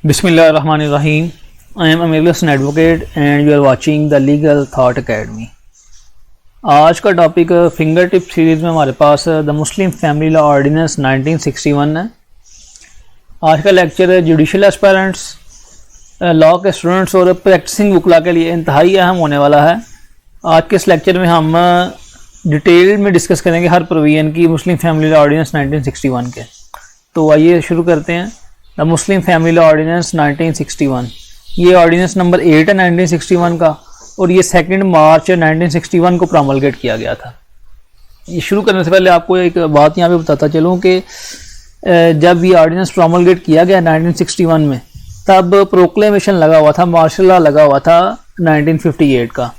Bismillahirrahmanirrahim. I am Amir Hussain Advocate and you are watching the Legal Thought Academy. आज का topic finger tip series में हमारे पास the Muslim family law ordinance 1961 है। आज का लेक्चर है जुडिशल एस्पायरेंट्स, लॉ के स्टूडेंट्स और प्रैक्टिसिंग वकला के लिए इंतहाई अहम होने वाला है। आज के इस लेक्चर में हम डिटेल में डिस्कस करेंगे हर प्रोविजन की मुस्लिम फैमिली लॉ ऑर्डिनेंस 1961 के। तो आइए शुरू करते हैं। The Muslim family law ordinance 1961, ये ऑर्डिनेंस नंबर 8 है 1961 का, और ये 2 मार्च 1961 को प्रोमलगेट किया गया था। ये शुरू करने से पहले आपको एक बात यहाँ पे बताता चलूँ कि जब ये ऑर्डिनेंस प्रोमलगेट किया गया 1961 में, तब प्रोक्लेमेशन लगा हुआ था, मार्शल लॉ लगा हुआ था 1958 का।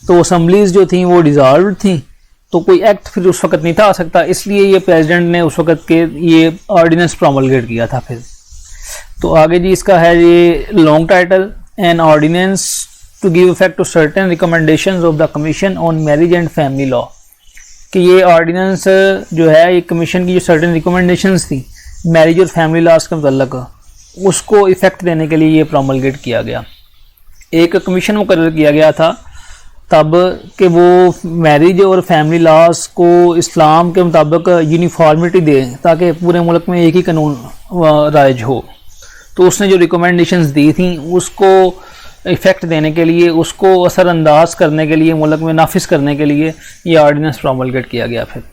तो असम्बलीज जो थी वो डिज़ॉल्व थी, तो कोई एक्ट फिर उस वक्त नहीं था आ सकता, इसलिए ये प्रेसिडेंट ने उस वक्त के ये ऑर्डिनेंस प्रोमलगेट किया था। फिर तो आगे जी इसका है ये long title, an ordinance to give effect to certain recommendations of the commission on marriage and family law, कि ये ऑर्डिनेंस जो है ये कमीशन की जो सर्टेन रिकमेंडेशंस थी मैरिज और फैमिली लॉज के मतलब उसको इफेक्ट देने के लिए ये प्रोमलगेट किया गया। एक कमीशन मुकर्रर किया गया था तब कि वो मैरिज और फैमिली लॉज को इस्लाम के मुताबिक यूनिफॉर्मिटी दे, ताकि पूरे मुल्क में एक ही कानून राइज हो। तो उसने जो रिकमेंडेशंस दी थी उसको इफ़ेक्ट देने के लिए, उसको असरअंदाज करने के लिए, मुल्क में नाफिज करने के लिए ये ऑर्डिनेंस प्रोमलगेट किया गया। फिर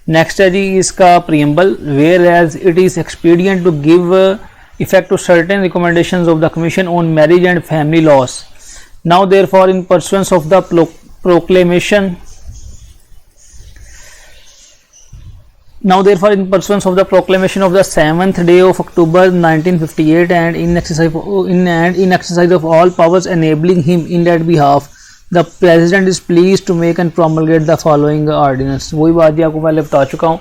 नेक्स्ट है जी इसका preamble, whereas it is expedient to give effect to certain recommendations of the commission on marriage and family laws, now therefore in pursuance of the proclamation Now therefore in pursuance of the proclamation of the 7th day of October 1958 and in exercise of all powers enabling him in that behalf, the President is pleased to make and promulgate the following ordinance। वही बात जी आपको पहले बता चुका हूँ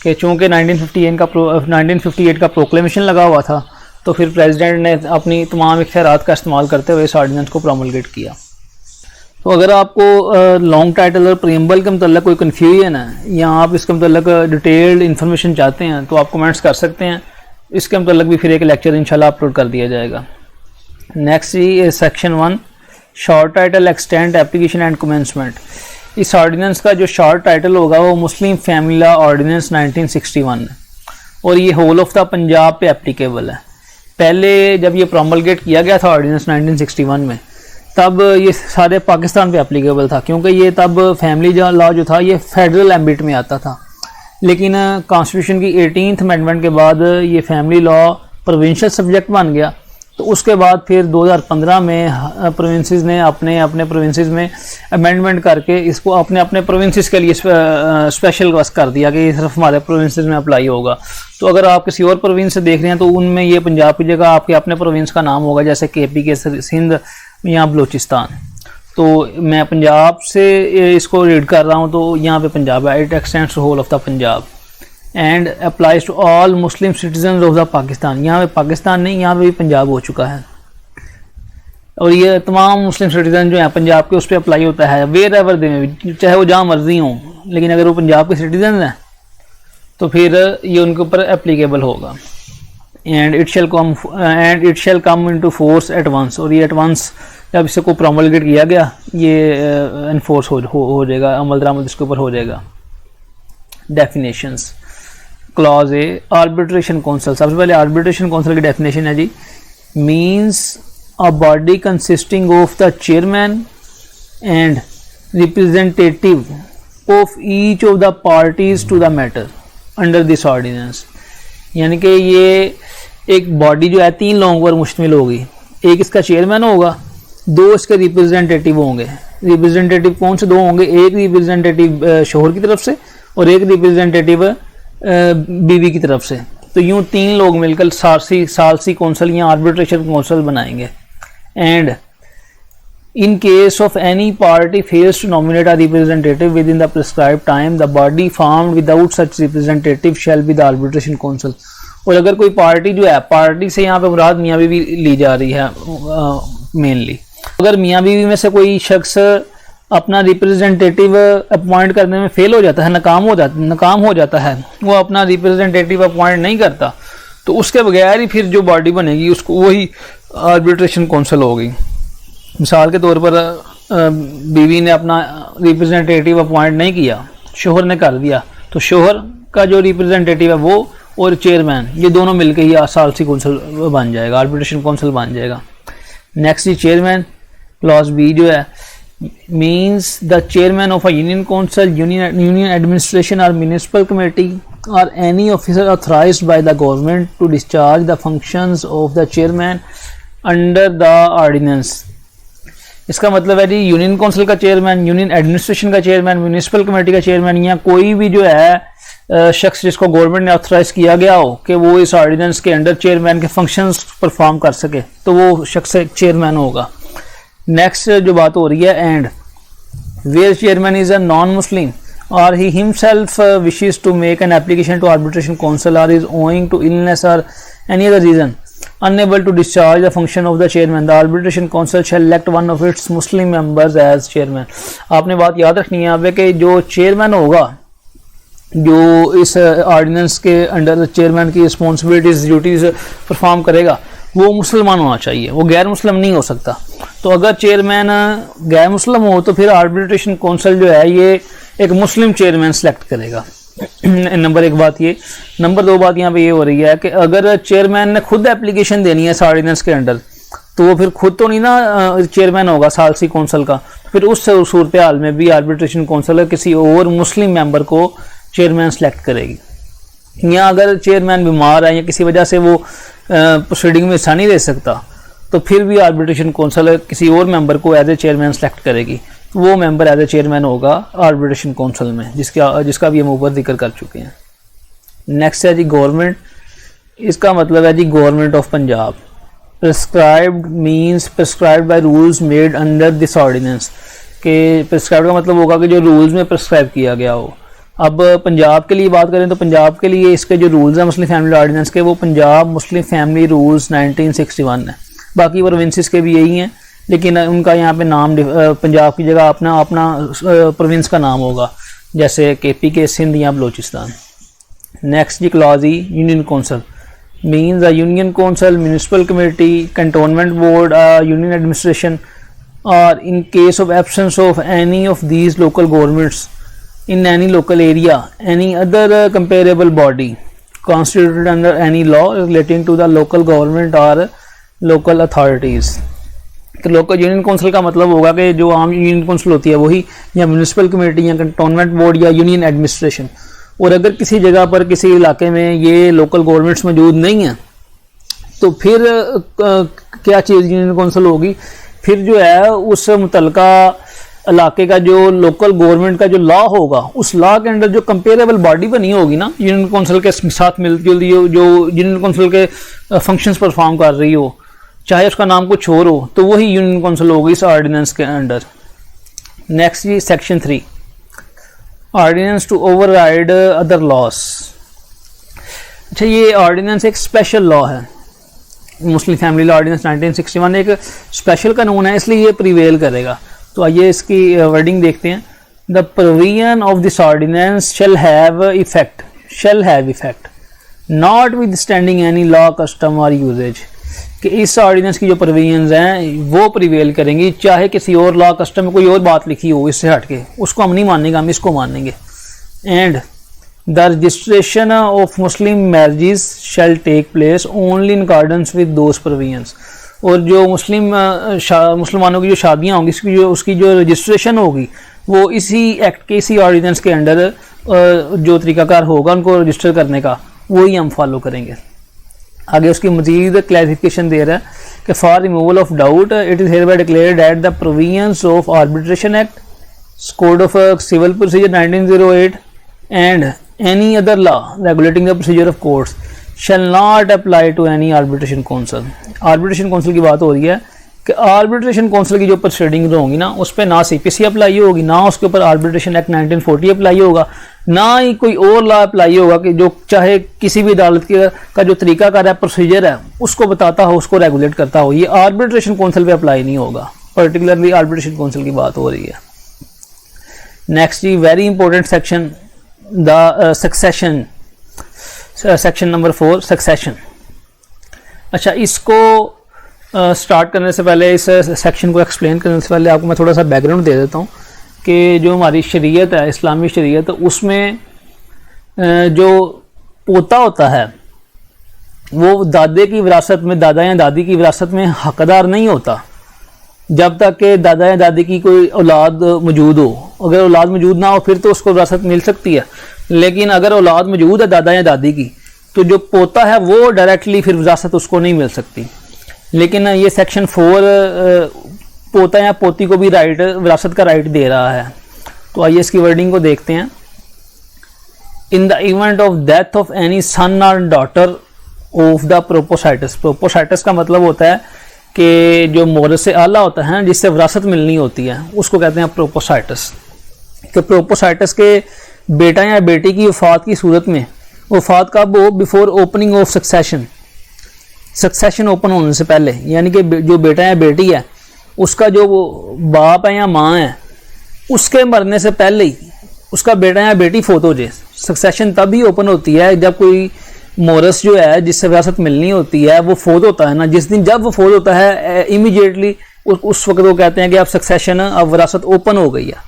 कि चूँकि 1958 का प्रोक्लेमेशन लगा हुआ था, तो फिर प्रेसिडेंट ने अपनी तमाम इख्तियारात का इस्तेमाल करते हुए इस ऑर्डिनेंस को प्रोमलगेट किया। तो अगर आपको लॉन्ग टाइटल और प्रीएम्बल के मतलब कोई कन्फ्यूजन है या आप इसके मतलब डिटेल्ड इन्फॉर्मेशन चाहते हैं तो आप कमेंट्स कर सकते हैं। इसके मतलब भी फिर एक लेक्चर इंशाल्लाह अपलोड कर दिया जाएगा। नेक्स्ट जी section 1, short title, extent, application and commencement. इस ऑर्डिनेंस का जो शॉर्ट टाइटल होगा वो मुस्लिम फैमिली लॉ ऑर्डिनेंस 1961 है, और ये होल ऑफ द पंजाब पे एप्लीकेबल है। पहले जब ये प्रोमलगेट किया गया था ऑर्डिनेंस 1961 में, तब ये सारे पाकिस्तान पे एप्लीकेबल था, क्योंकि ये तब फैमिली लॉ जो था ये फेडरल एम्बिट में आता था। लेकिन कॉन्स्टिट्यूशन की 18th अमेंडमेंट के बाद ये फैमिली लॉ प्रोविंशियल सब्जेक्ट बन गया। तो उसके बाद फिर 2015 में प्रोविंसेस ने अपने प्रोविंसेस में अमेंडमेंट करके इसको अपने प्रोविंसेस के लिए स्पेशल बस कर दिया कि ये सिर्फ हमारे प्रोविंसेस में अप्लाई होगा। तो अगर आप किसी और प्रोविंस से देख रहे हैं तो उनमें ये पंजाब की जगह आपके अपने प्रोविंस का नाम होगा, जैसे KP के सिंध या बलूचिस्तान। तो मैं पंजाब से इसको रीड कर रहा हूँ, तो यहाँ पे पंजाब है। It extends to whole of the Punjab and applies to all Muslim citizen of the Pakistan. यहाँ पे पाकिस्तान नहीं, यहाँ पे भी पंजाब हो चुका है, और ये तमाम मुस्लिम सिटीजन जो हैं पंजाब के उस पर अप्लाई होता है वेर एवर दे में, चाहे वो जहाँ मर्जी हों, लेकिन अगर वो पंजाब के सिटीजन हैं तो फिर ये उनके ऊपर एप्लीकेबल होगा। And it shall come into force at once, और ये एट वंस जब इसको प्रोमलगेट किया गया ये इन्फोर्स हो जाएगा, अमल दरामद इसके ऊपर हो जाएगा। Definitions, clause A, arbitration council. सबसे पहले आर्बिट्रेशन काउंसिल की डेफिनेशन है जी, means a body consisting of the chairman and representative of each of the parties to the matter under this ordinance. यानी कि ये एक बॉडी जो है 3 लोगों पर मुश्तमिल होगी। एक इसका चेयरमैन होगा, 2 इसके रिप्रेजेंटेटिव होंगे। रिप्रेजेंटेटिव कौन से 2 होंगे? एक रिप्रेजेंटेटिव शोहर की तरफ से और एक रिप्रेजेंटेटिव बीवी की तरफ से। तो यूँ 3 लोग मिलकर सालसी कौंसल या आर्बिट्रेशन कौंसल बनाएंगे। And in case of any party fails to nominate a representative within the prescribed time, the body formed without such representative shall be the arbitration council। और अगर कोई पार्टी जो है, पार्टी से यहाँ पे मुराद मियाँ बीवी ली जा रही है मेनली, अगर मियाँ बीवी में से कोई शख्स अपना रिप्रेजेंटेटिव अपॉइंट करने में फेल हो जाता है, नाकाम हो जाता है, वो अपना रिप्रेजेंटेटिव अपॉइंट नहीं करता, तो उसके बगैर ही फिर जो बॉडी बनेगी उसको वही आर्बिट्रेशन काउंसिल होगी। मिसाल के तौर पर बीवी ने अपना रिप्रेजेंटेटिव अपॉइंट नहीं किया, शोहर ने कर दिया, तो शोहर का जो रिप्रेजेंटेटिव है वो और चेयरमैन ये दोनों मिलकर ही सालसी काउंसिल बन जाएगा, आर्बिट्रेशन काउंसिल बन जाएगा। नेक्स्ट जी चेयरमैन, क्लॉज बी जो है, means the chairman of a union council, union administration और municipal committee or any officer authorized by the government to discharge the functions of the chairman under the ordinance। इसका मतलब है जी union council का chairman, union administration का chairman, municipal committee का chairman या कोई भी जो है शख्स जिसको गवर्नमेंट ने ऑथराइज किया गया हो कि वो इस ऑर्डिनेंस के अंडर चेयरमैन के फंक्शंस परफॉर्म कर सके, तो वो शख्स एक चेयरमैन होगा। नेक्स्ट जो बात हो रही है and, where chairman is a non Muslim or he himself wishes to make an application to arbitration council or is owing to illness or any other reason unable to discharge the function of the chairman, the arbitration council shall elect one of its Muslim members as chairman। आपने बात याद रखनी है यहाँ पे कि जो chairman होगा, जो इस ऑर्डिनेंस के अंडर चेयरमैन की रिस्पॉन्सिबिलिटीज ड्यूटीज परफॉर्म करेगा वो मुसलमान होना चाहिए, वो गैर मुस्लिम नहीं हो सकता। तो अगर चेयरमैन गैर मुस्लिम हो तो फिर आर्बिट्रेशन काउंसिल जो है ये एक मुस्लिम चेयरमैन सेलेक्ट करेगा। नंबर एक बात ये। नंबर दो बात यहाँ पे ये हो रही है कि अगर चेयरमैन ने खुद एप्लीकेशन देनी है इस ऑर्डिनेंस के अंडर, तो वो फिर खुद तो नहीं ना चेयरमैन होगा सालसी काउंसिल का, फिर उस सूरत हाल में भी आर्बिट्रेशन काउंसिल किसी और मुस्लिम मेंबर को चेयरमैन सेलेक्ट करेगी। या अगर चेयरमैन बीमार है या किसी वजह से वो प्रोसीडिंग में हिस्सा नहीं ले सकता, तो फिर भी आर्बिट्रेशन काउंसिल किसी और मेंबर को एज ए चेयरमैन सेलेक्ट करेगी, वो मेंबर एज ए चेयरमैन होगा आर्बिट्रेशन काउंसिल में, जिसका भी हम ऊपर जिक्र कर चुके हैं। नेक्स्ट है जी गवर्नमेंट, इसका मतलब है जी government of Punjab. Prescribed means prescribed by rules made under this ordinance, के प्रिस्क्राइब्ड का मतलब होगा कि जो रूल्स में प्रिस्क्राइब किया गया हो। अब पंजाब के लिए बात करें तो पंजाब के लिए इसके जो रूल्स हैं मुस्लिम फैमिली ऑर्डिनेंस के, वो पंजाब मुस्लिम फैमिली रूल्स 1961 है। बाकी प्रोविंसेस के भी यही हैं, लेकिन उनका यहाँ पे नाम पंजाब की जगह अपना अपना प्रोविंस का नाम होगा, जैसे KP के सिंध या बलोचिस्तान। नेक्स्ट जी clause E, union council means a union council, municipal committee, cantonment board, union administration और in case of absence of any of these local governments in any local area, any other comparable body constituted under any law relating to the local government or local authorities। तो local union council का मतलब होगा कि जो आम union council होती है वही, या म्यूनिसिपल कमेटी या कंटोनमेंट बोर्ड या यूनियन एडमिनिस्ट्रेशन। और अगर किसी जगह पर किसी इलाके में ये लोकल गवर्नमेंट्स मौजूद नहीं है तो फिर क्या चीज़ यूनियन काउंसिल होगी, फिर जो है उस मुतलका इलाके का जो लोकल गवर्नमेंट का जो लॉ होगा, उस लॉ के अंडर जो कंपेरेबल बॉडी बनी होगी ना यूनियन काउंसिल के साथ मिलजुल जो यूनियन काउंसिल के फंक्शंस परफॉर्म कर रही हो, चाहे उसका नाम कुछ और हो, तो वही यूनियन काउंसिल होगी इस ऑर्डिनेंस के अंडर। नेक्स्ट जी section 3, ordinance to override other laws. अच्छा, ये ऑर्डिनेंस एक स्पेशल लॉ है, मुस्लिम फैमिली लॉ ऑर्डिनेंस 1961 एक स्पेशल कानून है, इसलिए ये प्रिवेल करेगा। तो आइए इसकी वर्डिंग देखते हैं। The provision of this ordinance shall have effect not withstanding any law custom or usage, कि इस ऑर्डिनेंस की जो प्रोविजंस हैं वो प्रिवेल करेंगी, चाहे किसी और लॉ कस्टम में कोई और बात लिखी हो इससे हटके, उसको हम नहीं मानेंगे, हम इसको मानेंगे। And the registration of Muslim marriages shall take place only in accordance with those provisions, और जो मुसलमानों की जो शादियाँ होंगी उसकी जो रजिस्ट्रेशन होगी वो इसी एक्ट के, इसी ऑर्डिनेंस के अंडर जो तरीकाकार होगा उनको रजिस्टर करने का, वही हम फॉलो करेंगे। आगे उसकी मजीद क्लैरिफिकेशन दे रहा है कि for removal of doubt it is hereby declared that the provisions of arbitration act, code of civil procedure 1908 and any other law regulating the procedure of courts shall not apply to any arbitration council। Arbitration council की बात हो रही है कि arbitration council की जो proceeding होंगी ना, उस पर ना CPC अप्लाई होगी, ना उसके ऊपर आर्बिट्रेशन एक्ट 1940 अप्लाई होगा, ना ही कोई और लॉ अप्लाई होगा कि जो चाहे किसी भी अदालत का जो तरीकाकार है, प्रोसीजर है, उसको बताता हो, उसको रेगुलेट करता हो, ये आर्बिट्रेशन काउंसिल पे अप्लाई नहीं होगा। पर्टिकुलरली आर्बिट्रेशन काउंसिल की बात हो रही है। नेक्स्ट जी very important section, the succession, section number 4 succession. अच्छा, इसको स्टार्ट करने से पहले, इस सेक्शन को एक्सप्लेन करने से पहले आपको मैं थोड़ा सा बैकग्राउंड दे देता हूँ कि जो हमारी शरीयत है, इस्लामी शरीयत, उसमें जो पोता होता है वो दादे की विरासत में, दादा या दादी की विरासत में हकदार नहीं होता जब तक कि दादा या दादी की कोई औलाद मौजूद हो। अगर औलाद मौजूद ना हो फिर तो उसको विरासत मिल सकती है, लेकिन अगर औलाद मौजूद है दादा या दादी की, तो जो पोता है वो डायरेक्टली फिर विरासत उसको नहीं मिल सकती। लेकिन ये सेक्शन 4 पोता या पोती को भी राइट, विरासत का राइट दे रहा है। तो आइए इसकी वर्डिंग को देखते हैं। In the event of death of any son और daughter of the propositus, propositus का मतलब होता है कि जो मोरस से आला होता है, जिससे विरासत मिलनी होती है, उसको कहते हैं प्रोपोसाइटस। तो प्रोपोसाइटस के बेटा या बेटी की वफात की सूरत में, वफात कब हो? Before opening of succession, succession open होने से पहले, यानी कि जो बेटा या बेटी है उसका जो बाप है या माँ है, उसके मरने से पहले ही उसका बेटा या बेटी फोत हो जाए। सक्सेशन तभी ओपन होती है जब कोई मोरस जो है, जिससे विरासत मिलनी होती है, वो फोत होता है ना, जिस दिन जब वो फोत होता है इमीडिएटली उस वक्त वो कहते हैं कि अब सक्सेशन, अब विरासत ओपन हो गई है।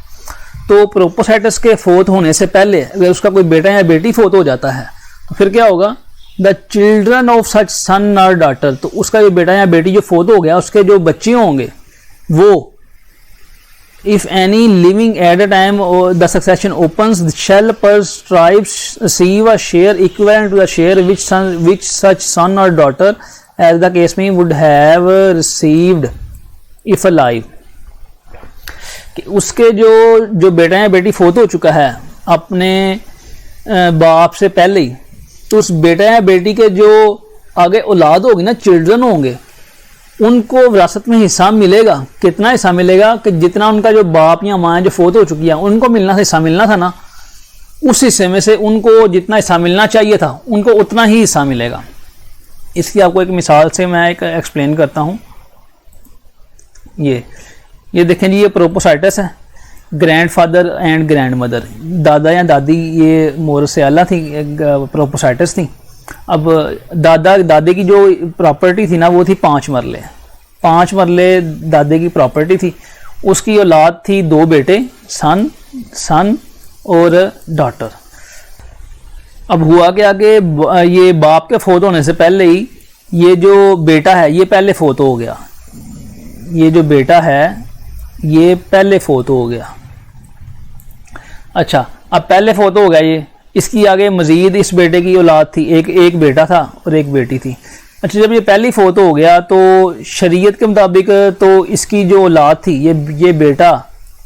तो प्रोपोसाइटस के फोत होने से पहले अगर उसका कोई बेटा या बेटी फोत हो जाता है तो फिर क्या होगा? द चिल्ड्रन ऑफ सच सन और डॉटर, तो उसका जो बेटा या बेटी जो फोत हो गया, उसके जो बच्चे होंगे वो, if any living at a time the succession opens, shall per tribes receive a share equivalent to the share which such son or daughter as the case may would have received if alive। उसके जो बेटा या बेटी फोत हो चुका है अपने बाप से पहले ही, तो उस बेटा या बेटी के जो आगे औलाद होगी ना, चिल्ड्रन होंगे, उनको विरासत में हिस्सा मिलेगा। कितना हिस्सा मिलेगा? कि जितना उनका जो बाप या माँ जो फोत हो चुकी है उनको हिस्सा मिलना था ना, उस हिस्से में से उनको जितना हिस्सा मिलना चाहिए था उनको उतना ही हिस्सा मिलेगा। इसकी आपको एक मिसाल से मैं एक एक्सप्लेन करता हूँ। ये देखें जी, ये प्रोपोसाइटस है, ग्रैंडफादर एंड ग्रैंड मदर, दादा या दादी ये मोरस से आला थी, प्रोपोसाइटस थी। अब दादा दादे की जो प्रॉपर्टी थी ना, वो थी 5 मरले। 5 मरले दादे की प्रॉपर्टी थी। उसकी औलाद थी 2 बेटे, सन और डॉटर। अब हुआ क्या कि ये बाप के फोत होने से पहले ही ये जो बेटा है ये पहले फोत हो गया। ये जो बेटा है ये पहले फोत हो गया। अच्छा, अब पहले फोत हो गया ये, इसकी आगे मजीद इस बेटे की औलाद थी, एक बेटा था और एक बेटी थी। अच्छा, जब ये पहली फोत हो गया तो शरीयत के मुताबिक तो इसकी जो औलाद थी, ये बेटा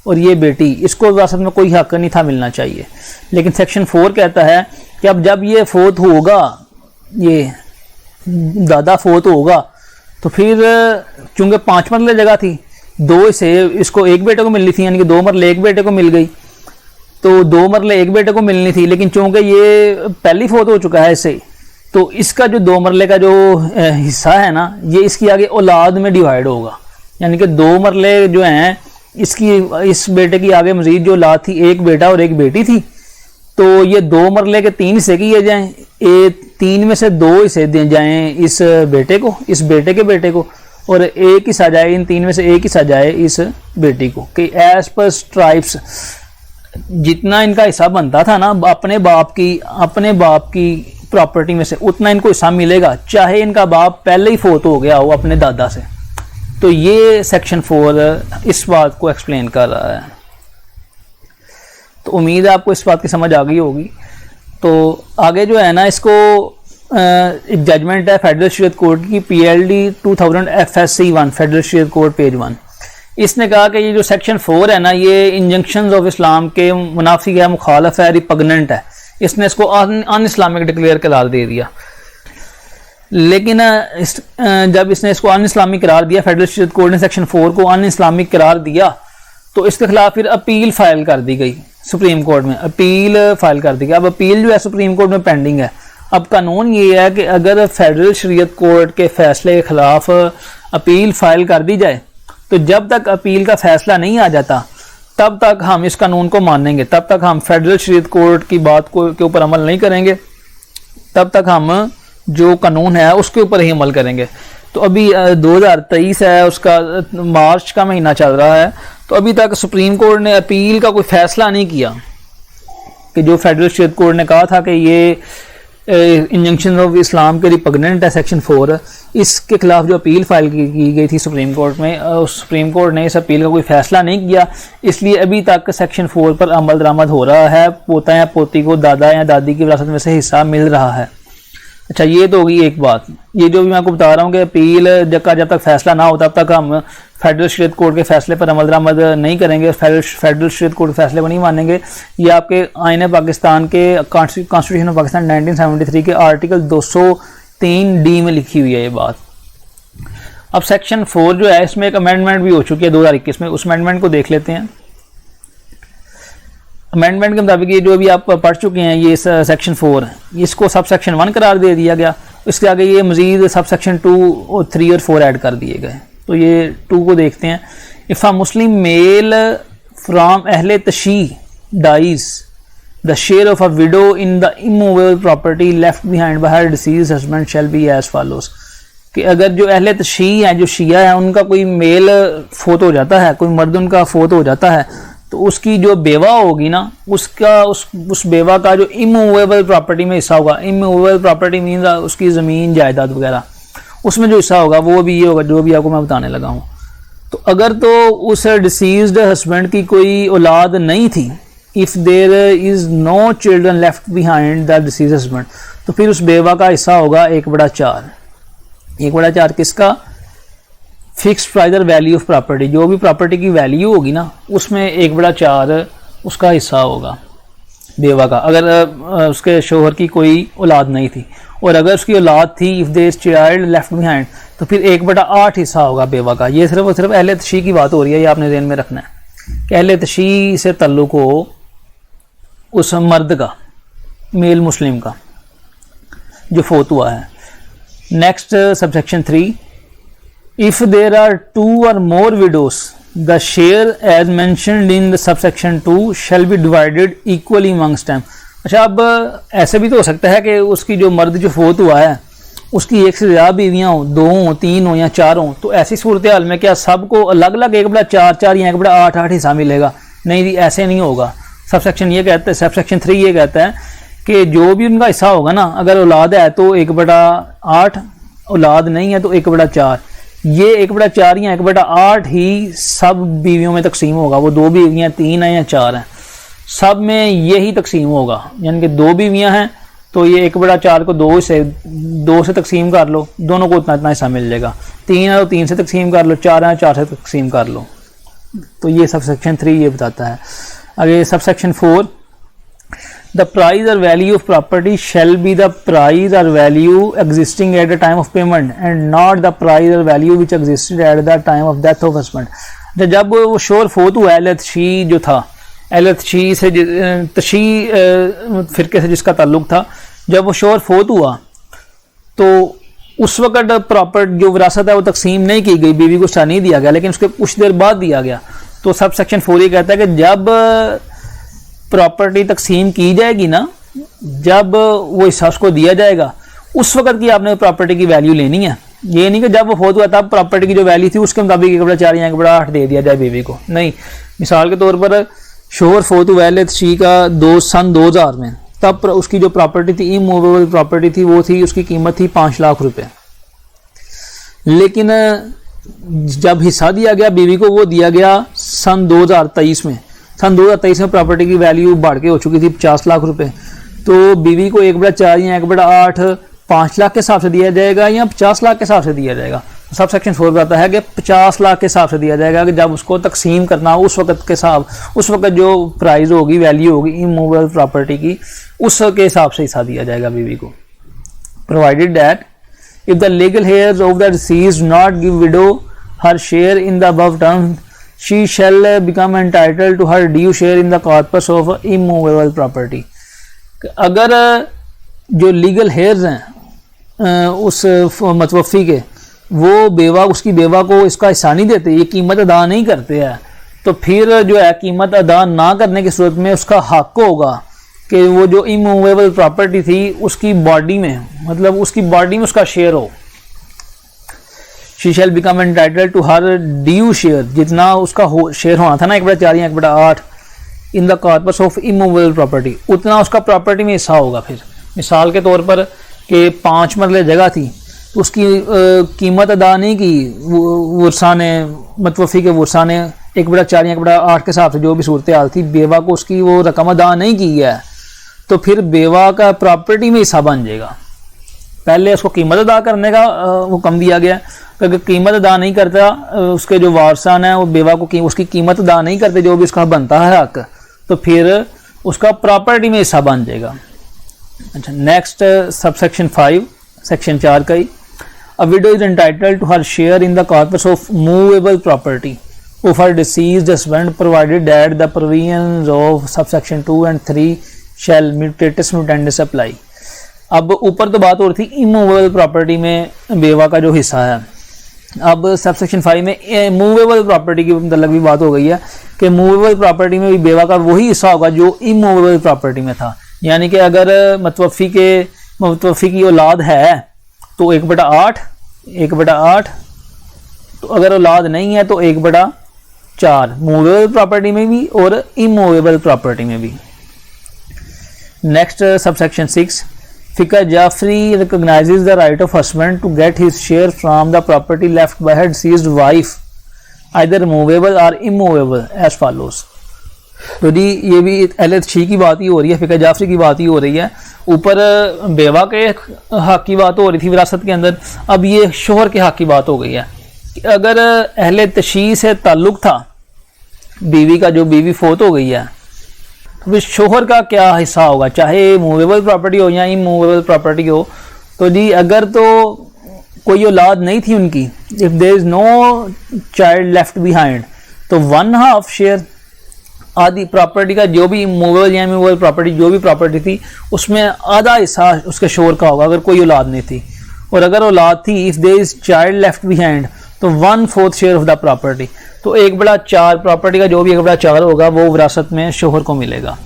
और ये बेटी, इसको विरासत में कोई हक नहीं था मिलना चाहिए। लेकिन सेक्शन 4 कहता है कि अब जब ये फोत होगा, ये दादा फोत होगा, तो फिर चूंकि 5 मरले जगह थी, 2 हिस्से इसको एक बेटे को मिलनी थी, यानी कि 2 मरले एक बेटे को मिल गई, तो 2 मरले एक बेटे को मिलनी थी। लेकिन चूंकि ये पहली फोत हो चुका है इससे, तो इसका जो 2 मरले का जो हिस्सा है ना, ये इसकी आगे औलाद में डिवाइड होगा। यानी कि 2 मरले जो हैं इसकी, इस बेटे की आगे मजीद जो औलाद थी, एक बेटा और एक बेटी थी, तो ये 2 मरले के 3 हिस्से किए जाएं, 3 में से 2 हिस्से दिए जाएं इस बेटे को, इस बेटे के बेटे को, और एक हिस्सा जाए, इन 3 में से एक हिस्सा जाए इस बेटी को। कि एज पर स्ट्राइप्स जितना इनका हिस्सा बनता था ना अपने बाप की प्रॉपर्टी में से, उतना इनको हिस्सा मिलेगा, चाहे इनका बाप पहले ही फोत हो गया हो अपने दादा से। तो ये सेक्शन 4 इस बात को एक्सप्लेन कर रहा है। तो उम्मीद है आपको इस बात की समझ आ गई होगी। तो आगे जो है ना, इसको एक जजमेंट है फेडरल शरीयत कोर्ट की, PLD 2000 FSC 1, फेडरल शरीयत कोर्ट पेज 1। इसने कहा कि ये जो सेक्शन 4 है ना, ये इंजंक्शंस ऑफ इस्लाम के मुनाफी है, मुखालफ है, रिपग्नेंट है। इसने इसको अन इस्लामिक डिक्लेयर करार दे दिया। लेकिन जब इसने इसको अन इस्लामिक करार दिया, फेडरल शरीयत कोर्ट ने सेक्शन 4 को अन इस्लामिक करार दिया, तो इसके खिलाफ फिर अपील फाइल कर दी गई सुप्रीम कोर्ट में, अपील फाइल कर दी गई। अब अपील जो है सुप्रीम कोर्ट में पेंडिंग है। अब कानून ये है कि अगर फेडरल शरीयत कोर्ट के फैसले के खिलाफ अपील फाइल कर दी जाए, तो जब तक अपील का फैसला नहीं आ जाता तब तक हम इस कानून को मानेंगे, तब तक हम फेडरल शरीयत कोर्ट की बात के ऊपर अमल नहीं करेंगे, तब तक हम जो कानून है उसके ऊपर ही अमल करेंगे। तो अभी 2023 है, उसका मार्च का महीना चल रहा है, तो अभी तक सुप्रीम कोर्ट ने अपील का कोई फैसला नहीं किया कि जो फेडरल स्टेट कोर्ट ने कहा था कि ये इंजंक्शन ऑफ इस्लाम के रिपग्नेंट है सेक्शन 4, इसके खिलाफ जो अपील फाइल की गई थी सुप्रीम कोर्ट में, सुप्रीम कोर्ट ने इस अपील का कोई फैसला नहीं किया, इसलिए अभी तक सेक्शन 4 पर अमल दरामद हो रहा है। पोता या पोती को दादा या दादी की विरासत में से हिस्सा मिल रहा है। अच्छा, ये तो होगी एक बात। ये जो भी मैं आपको बता रहा हूँ कि अपील जब तक फैसला ना हो तब तक हम फेडरल स्टेट कोर्ट के फैसले पर अमल दरामद नहीं करेंगे, फेडरल स्टेट कोर्ट के फैसले को नहीं मानेंगे। ये आपके आईन पाकिस्तान के कॉन्स्टिट्यूशन ऑफ पाकिस्तान 1973 के आर्टिकल 203D में लिखी हुई है ये बात। अब सेक्शन 4 जो है, इसमें एक अमेंडमेंट भी हो चुकी है 2021 में, उस अमेंडमेंट को देख लेते हैं। अमेंडमेंट के मुताबिक ये जो भी आप पढ़ चुके हैं, ये सेक्शन 4, इसको सब सेक्शन 1 करार दे दिया गया। इसके आगे ये मजीद सब सेक्शन 2, 3 और 4 ऐड कर दिए गए। तो ये 2 को देखते हैं। If a Muslim male from अहले तशी dies the share of a widow in the immovable property left behind by her deceased husband shall be as follows, कि अगर जो अहले तशी हैं, जो शिया है, उनका कोई मेल फोत हो जाता है, कोई मर्द उनका फोत हो जाता है, तो उसकी जो बेवा होगी ना, उसका उस बेवा का जो इमूवेबल प्रॉपर्टी में हिस्सा होगा, इमूवेबल प्रॉपर्टी मीन्स उसकी ज़मीन जायदाद वगैरह, उसमें जो हिस्सा होगा वो भी ये होगा जो भी आपको मैं बताने लगा हूँ। तो अगर तो उस डिसीज्ड हस्बैंड की कोई औलाद नहीं थी, if there is no children left behind the deceased husband, तो फिर उस बेवा का हिस्सा होगा 1/4। 1/4 किसका? फिक्स प्राइस और वैल्यू ऑफ प्रॉपर्टी, जो भी प्रॉपर्टी की वैल्यू होगी ना, उसमें 1/4 उसका हिस्सा होगा बेवा का, अगर उसके शोहर की कोई औलाद नहीं थी। और अगर उसकी औलाद थी, if their child left behind, तो फिर 1/8 हिस्सा होगा बेवा का। ये सिर्फ और सिर्फ अहले तशी की बात हो रही है, ये आपने ध्यान में रखना है कि अहले तशी से तल्लुक हो उस मर्द का, मेल मुस्लिम का जो फोत हुआ है। Next subsection 3, if there are 2 or more widows the share as mentioned in the subsection 2 shall be divided equally amongst them। अच्छा, अब ऐसे भी तो हो सकता है कि उसकी जो मर्द जो फोत हुआ है उसकी एक से ज़्यादा बीवियाँ हों, 2 हों, 3 हों या 4 हों, तो ऐसी सूरत हाल में क्या सबको अलग अलग 1/4 या 1/8 हिस्सा मिलेगा? नहीं जी, ऐसे नहीं होगा। सबसेक्शन ये कहता है, सबसेक्शन 3 ये कहता है कि जो भी उनका हिस्सा होगा ना, अगर औलाद है तो 1/8, औलाद नहीं है तो 1/4, ये 1/4 या 1/8 ही सब बीवियों में तकसीम होगा। वो 2 बीवियाँ, 3 हैं या 4 हैं, सब में यही तकसीम होगा। यानी कि 2 बीवियाँ हैं तो ये 1/4 को 2 से तकसीम कर लो, दोनों को उतना हिस्सा मिल जाएगा। 3 है तो 3 से तकसीम कर लो, 4 है 4 से तकसीम कर लो। तो ये सबसेक्शन 3 ये बताता है। आगे subsection 4, the price or value of property shall be the price or value existing at the time of payment and not the price or value which existed at the time of death of husband। जब वो शोर फोत हुआ अहले तशी जो था, अहले तशी से तशी फिरके से जिसका ताल्लुक था, जब वो शोर फोत हुआ तो उस वक़्त प्रॉपर्टी जो विरासत है वो तकसीम नहीं की गई, बीवी को हिस्सा नहीं दिया गया, लेकिन उसके कुछ देर बाद दिया गया। तो सब सेक्शन 4 ये कहता है कि जब प्रॉपर्टी तकसीम की जाएगी ना, जब वो हिस्सा उसको दिया जाएगा, उस वक्त की आपने प्रॉपर्टी की वैल्यू लेनी है। ये नहीं कि जब वो फोत हुआ तब प्रॉपर्टी की जो वैल्यू थी उसके मुताबिक 1/4 या 1/8 दे दिया जाए बीवी को, नहीं। मिसाल के तौर पर शोहर फोत हुआ है शी का सन 2000 में, तब उसकी जो प्रॉपर्टी थी, इमूवेबल प्रॉपर्टी थी, वो थी, उसकी कीमत थी 5 लाख रुपए। लेकिन जब हिस्सा दिया गया बीवी को, वो दिया गया सन 2023 में। सन 2023 में प्रॉपर्टी की वैल्यू बढ़ के हो चुकी थी 50 लाख रुपए। तो बीवी को 1/4 या 1/8 5 लाख के हिसाब से दिया जाएगा या 50 लाख के हिसाब से दिया जाएगा। सब सेक्शन 4 बताता है कि 50 लाख के हिसाब से दिया जाएगा, कि जब उसको तकसीम करना उस वक्त के हिसाब, उस वक्त जो प्राइस होगी, वैल्यू होगी इमूवेबल प्रॉपर्टी की, उसके हिसाब से हिस्सा दिया जाएगा बीवी को। Provided that if the legal hairs of the deceased not give window her share in the above terms she shall become entitled to her due share in the corpus of immovable property। अगर जो legal hairs हैं उस मतवफ़ी के, वो बेवा, उसकी बेवा को इसका हिस्सा नहीं देते, ये कीमत अदा नहीं करते हैं, तो फिर जो है कीमत अदा ना करने की सूरत में उसका हक होगा कि वो जो इमूवेबल प्रॉपर्टी थी उसकी बॉडी में, मतलब उसकी बॉडी में उसका शेयर हो। She shall become entitled to her due share, जितना उसका शेयर होना था ना 1/4 या 1/8 in the corpus of immovable property, उतना उसका प्रॉपर्टी में हिस्सा होगा। फिर मिसाल के तौर पर कि 5 मरले जगह थी तो उसकी कीमत अदा नहीं की वर्सा ने, मतवफ़ी के वर्सा ने 1/4 या 1/8 के हिसाब से जो भी सूरत हाल थी, बेवा को उसकी वो रकम अदा नहीं की है, तो फिर बेवा का प्रॉपर्टी में हिस्सा बन जाएगा। पहले उसको कीमत अदा करने का हुक्म दिया गया, अगर कीमत अदा नहीं करता उसके जो वारसान है वो बेवा को उसकी कीमत अदा नहीं करते जो भी उसका बनता है हक, तो फिर उसका प्रॉपर्टी में हिस्सा बन जाएगा। अच्छा, नेक्स्ट सबसेक्शन 5 सेक्शन 4 का ही, a widow is entitled to her share in the corpus of movable property of her deceased husband provided that the provisions of subsection 2 and 3 shall mutatis mutandis apply. अब ऊपर तो बात हो रही थी immovable property में बेवा का जो हिस्सा है, अब सबसेक्शन 5 में मूवेबल प्रॉपर्टी की मतलब भी बात हो गई है कि मूवेबल प्रॉपर्टी में भी बेवा का वही हिस्सा होगा जो इमूवेबल प्रॉपर्टी में था। यानी कि अगर मतवफ़ी की औलाद है तो 1/8, तो अगर औलाद नहीं है तो 1/4 मूवेबल प्रॉपर्टी में भी और इमूवेबल प्रॉपर्टी में भी। Next subsection 6, Fiqh Jafri recognizes the right of husband to get his share from the property left by her deceased wife, either movable or immovable, as follows। तो जी ये भी अहले तशरीह की बात ही हो रही है, फ़िक़ह जाफरी की बात ही हो रही है। ऊपर बेवा के हक की बात हो रही थी विरासत के अंदर, अब ये शोहर के हक की बात हो गई है कि अगर अहले तशरीह से ताल्लुक़ था बीवी का, जो बीवी फोत हो गई है, तो फिर शोहर का क्या हिस्सा होगा, चाहे मूवेबल प्रॉपर्टी हो या इमूवेबल प्रॉपर्टी हो। तो जी अगर तो कोई औलाद नहीं थी उनकी, if there is no child left behind, तो 1/2 शेयर आधी प्रॉपर्टी का, जो भी मूवेबल या इमूवेबल प्रॉपर्टी जो भी प्रॉपर्टी थी उसमें आधा हिस्सा उसके शोहर का होगा अगर कोई औलाद नहीं थी। और अगर औलाद थी, if there is child left behind, तो 1/4 शेयर ऑफ द प्रॉपर्टी, तो 1/4 प्रॉपर्टी का जो भी 1/4 होगा वो विरासत में शोहर को मिलेगा।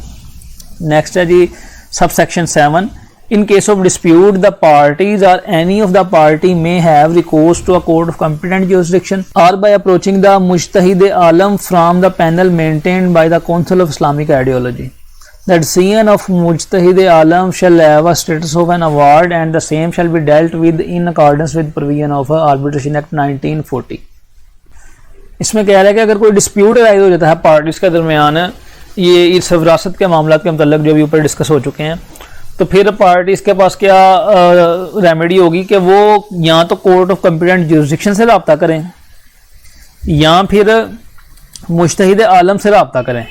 नेक्स्ट है जी subsection 7, in case of dispute the parties और any of the party may have recourse to a court of competent jurisdiction और बाय अप्रोचिंग द मुज्तहिद आलम from the panel maintained by the council of Islamic ideology. The decision of Mujtahid Alam shall have a status of an award and the same shall be dealt with in accordance with provision of Arbitration Act 1940। इसमें कह रहा है कि अगर कोई dispute rise हो जाता है पार्टीज के दरमियान, ये इस विरासत के मामला के मतलब जो भी ऊपर डिस्कस हो चुके हैं, तो फिर पार्टीज के पास क्या रेमेडी होगी कि वो या तो कोर्ट ऑफ कॉम्पिटेंट जुरिसडिक्शन से रब्ता करें या फिर मुज्तहिद आलम से रब्ता करें।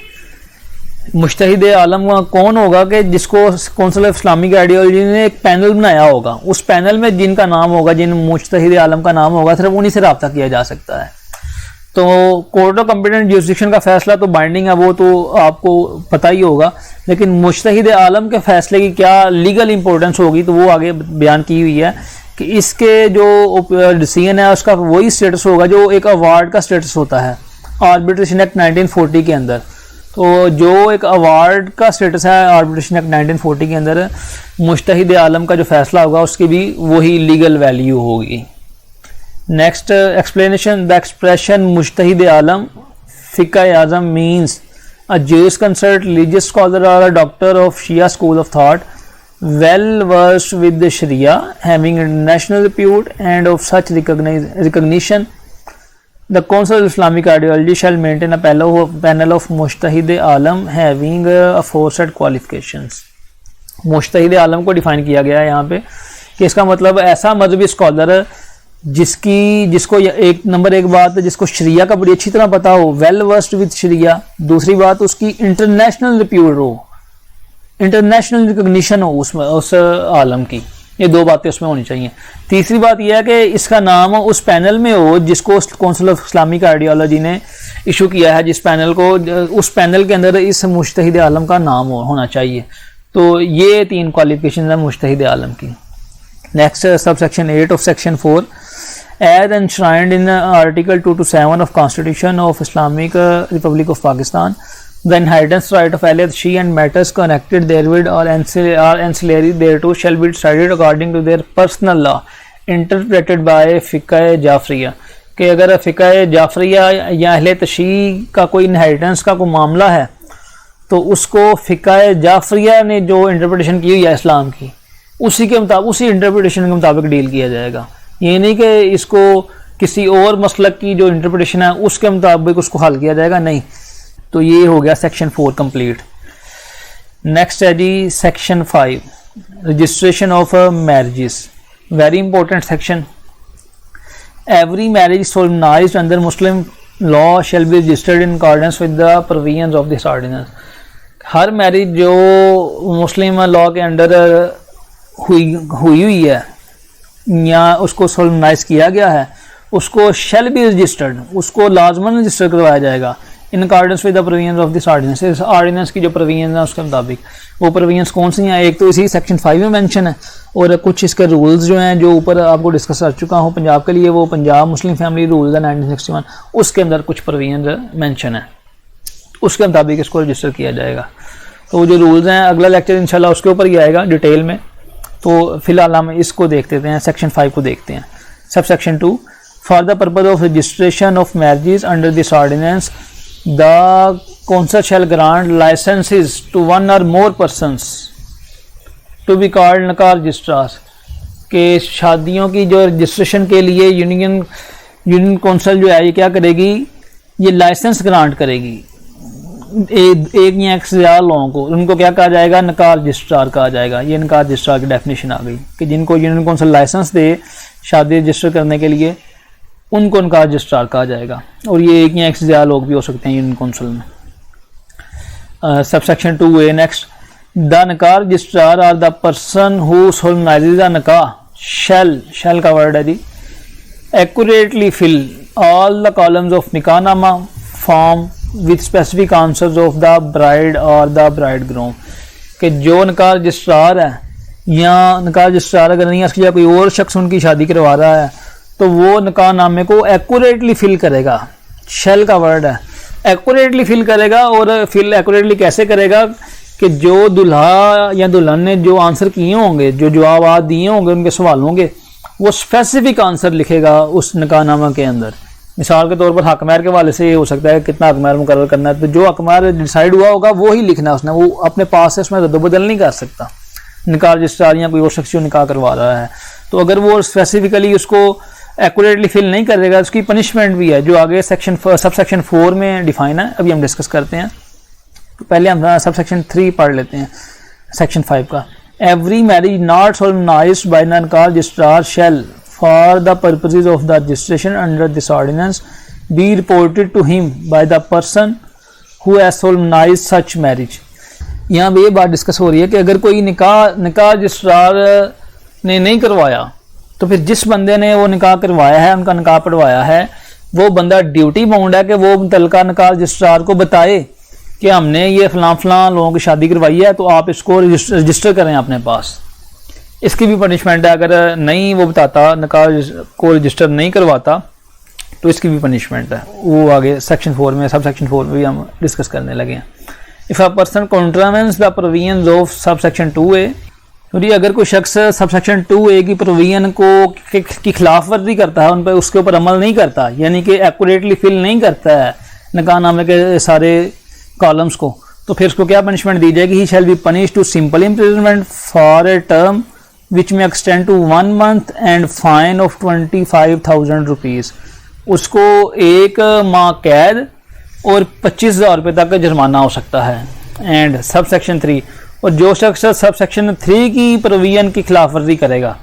मुज्तहिद आलम कौन होगा कि जिसको काउंसिल ऑफ इस्लामिक आइडियोलॉजी ने एक पैनल बनाया होगा, उस पैनल में जिनका नाम होगा, जिन मुज्तहिद आलम का नाम होगा, सिर्फ उन्हीं से रब्ता किया जा सकता है। तो कोर्ट ऑफ कॉम्पिटेंट जुरिसडिक्शन का फैसला तो बाइंडिंग है, वो तो आपको पता ही होगा, लेकिन मुज्तहिद आलम के फैसले की क्या लीगल इंपॉर्टेंस होगी तो वो आगे बयान की हुई है कि इसके जो डिसीजन है उसका वही स्टेटस होगा जो एक अवार्ड का स्टेटस होता है आर्बिट्रेशन एक्ट 1940 के अंदर। तो जो एक अवार्ड का स्टेटस है आर्बिट्रेशन एक्ट 1940 के अंदर, मुज्तहिद आलम का जो फैसला होगा उसकी भी वही लीगल वैल्यू होगी। नेक्स्ट एक्सप्लेनेशन, द एक्सप्रेशन मुज्तहिद आलम फ़िक़ह आज़म means a Jewish considered religious scholar or a doctor of Shia school of thought, well versed with the Sharia, having international repute and of such recognition. The Council of Islamic Ideology shall maintain a panel of Mujtahid Alam having aforesaid qualifications। मुज्तहिद आलम को define किया गया है यहाँ पे कि इसका मतलब ऐसा मजहबी स्कॉलर जिसको एक नंबर एक बात, जिसको शरिया का बड़ी अच्छी तरह पता हो, वेल वर्स्ड विद शरिया। दूसरी बात उसकी इंटरनेशनल रिप्यूट हो, इंटरनेशनल रिकॉग्निशन हो उसमें उस आलम की, ये दो बातें उसमें होनी चाहिए। तीसरी बात यह है कि इसका नाम उस पैनल में हो जिसको काउंसिल ऑफ इस्लामिक आइडियोलॉजी ने इशू किया है, जिस पैनल को, उस पैनल के अंदर इस मुज्तहिद आलम का नाम होना चाहिए। तो ये 3 क्वालिफिकेशन है मुज्तहिद आलम की। Next subsection 8 of section 4, as enshrined in Article 2 to 7 of Constitution of Islamic Republic of Pakistan, The inheritance right of Al-She and matters connected therewith or ancillary thereto shall be decided according to their personal law, interpreted by फ़िक़्ह जाफ़रिया। कि अगर फ़िक़्ह जाफ़रिया या अहले तशी का कोई inheritance का कोई मामला है तो उसको फ़िक़्ह जाफ़रिया ने जो इंटरप्रिटेशन की हुई है इस्लाम की, उसी के मुताबिक, उसी इंटरप्रिटेशन के मुताबिक डील किया जाएगा। ये नहीं कि इसको किसी और मसलक की जो इंटरप्रिटेशन है उसके मुताबिक उसको हल किया जाएगा, नहीं। तो ये हो गया सेक्शन 4 कंप्लीट। नेक्स्ट है जी section 5, registration of marriages. Very important section. Every marriage solemnized under Muslim law shall be registered in accordance with the provisions of this ordinance. हर मैरिज जो मुस्लिम लॉ के अंडर हुई है या उसको solemnise किया गया है उसको शैल बी रजिस्टर्ड, उसको लाजमन रजिस्टर करवाया जाएगा in accordance with the provisions of this ordinance. इस ऑर्डिनेंस की जो प्रोविजंस है उसके मुताबिक। वो प्रोविजंस कौन सी हैं? एक तो इसी सेक्शन 5 में मेंशन है और कुछ इसके रूल्स जो हैं जो ऊपर आपको डिस्कस कर चुका हूँ पंजाब के लिए, वो पंजाब मुस्लिम फैमिली रूल्स है 1961, उसके अंदर कुछ प्रोविजंस मेंशन है, उसके मुताबिक इसको रजिस्टर किया जाएगा। तो जो रूल्स हैं अगला लेक्चर इंशाल्लाह उसके ऊपर ही आएगा डिटेल में। तो फिलहाल हम इसको देखते हैं, सेक्शन 5 को देखते हैं। Sub section 2, for the purpose of registration of marriages under this ordinance the council shall grant licences to one or more persons to be called निकाह रजिस्ट्रार्स। के शादियों की जो रजिस्ट्रेशन के लिए यूनियन काउंसिल जो है ये क्या करेगी, ये लाइसेंस ग्रांट करेगी एक या एक से ज़्यादा लोगों को। उनको क्या कहा जाएगा? निकाह रजिस्ट्रार कहा जाएगा। ये निकाह रजिस्ट्रार की डेफिनेशन आ गई कि जिनको यूनियन काउंसिल लाइसेंस दे शादी रजिस्टर करने के लिए उनको निकाह रजिस्ट्रार कहा जाएगा। और ये एक या एक से ज़्यादा लोग भी हो सकते हैं यूनियन काउंसिल में। Subsection 2A next, the nikah registrar or the person who solemnizes the nikah shall का वर्ड है जी, accurately fill all the columns of nikahnama form with specific answers of the bride और द ब्राइड ग्रूम। कि जो निकाह registrar है या निकाह रजिस्ट्रार अगर नहीं है कोई और शख्स उनकी शादी करवा रहा है तो वो निकाह नामे को एक्यूरेटली फिल करेगा। शेल का वर्ड है, एक्यूरेटली फिल करेगा। और फिल एक्यूरेटली कैसे करेगा कि जो दुल्हा या दुल्हन ने जो आंसर किए होंगे, जो जवाब दिए होंगे उनके सवालों के, वो स्पेसिफिक आंसर लिखेगा उस निकाहनामा के अंदर। मिसाल के तौर पर हक महर के वाले से ये हो सकता है कितना हक महर मुकर्रर करना है, तो जो हक महर डिसाइड हुआ होगा वो ही लिखना है उसने, वो अपने पास से उसमें रद्द-बदल नहीं कर सकता। निकाह रजिस्ट्रार या कोई और शख्स जो निकाह करवा रहा है, तो अगर वो स्पेसिफिकली उसको एक्यूरेटली फिल नहीं करेगा उसकी पनिशमेंट भी है, जो आगे सब सेक्शन 4 में डिफाइन है, अभी हम डिस्कस करते हैं। तो पहले हम सब सेक्शन 3 पढ़ लेते हैं सेक्शन 5 का। Every marriage not solemnized by the nikah registrar shall for the purposes of the registration under this ordinance be reported to him by the person who has solemnized such marriage। यहाँ पे ये बात discuss हो रही है कि अगर कोई निकाह रजिस्ट्रार ने नहीं करवाया तो फिर जिस बंदे ने वो निकाह करवाया है, उनका निकाह पढ़वाया है, वो बंदा ड्यूटी बाउंड है कि वो मुतल्लिका निकाह रजिस्ट्रार को बताए कि हमने ये फलां लोगों की शादी करवाई है तो आप इसको रजिस्टर करें अपने पास। इसकी भी पनिशमेंट है, अगर नहीं वो बताता, निकाह को रजिस्टर नहीं करवाता तो इसकी भी पनिशमेंट है। वो आगे सेक्शन 4 में, सब सेक्शन 4 में भी हम डिस्कस करने लगे हैं। If a person contravenes the provisions of sub section 2A, तो अगर कोई शख्स सब सेक्शन 2A की प्रोविजन की खिलाफ वर्जी करता है, उन पर उसके ऊपर अमल नहीं करता, यानी कि एक्यूरेटली फिल नहीं करता है निकाहनामे के सारे कॉलम्स को, तो फिर उसको क्या पनिशमेंट दी जाएगी? He shall be punish to simple imprisonment for a term which may extend to 1 month and fine of 25,000 rupees। उसको 1 माह कैद और 25,000 रुपये तक का जुर्माना हो सकता है। एंड सब सेक्शन 3, और जो शख्स सब सेक्शन 3 की प्रोविजन की खिलाफ वर्जी करेगा,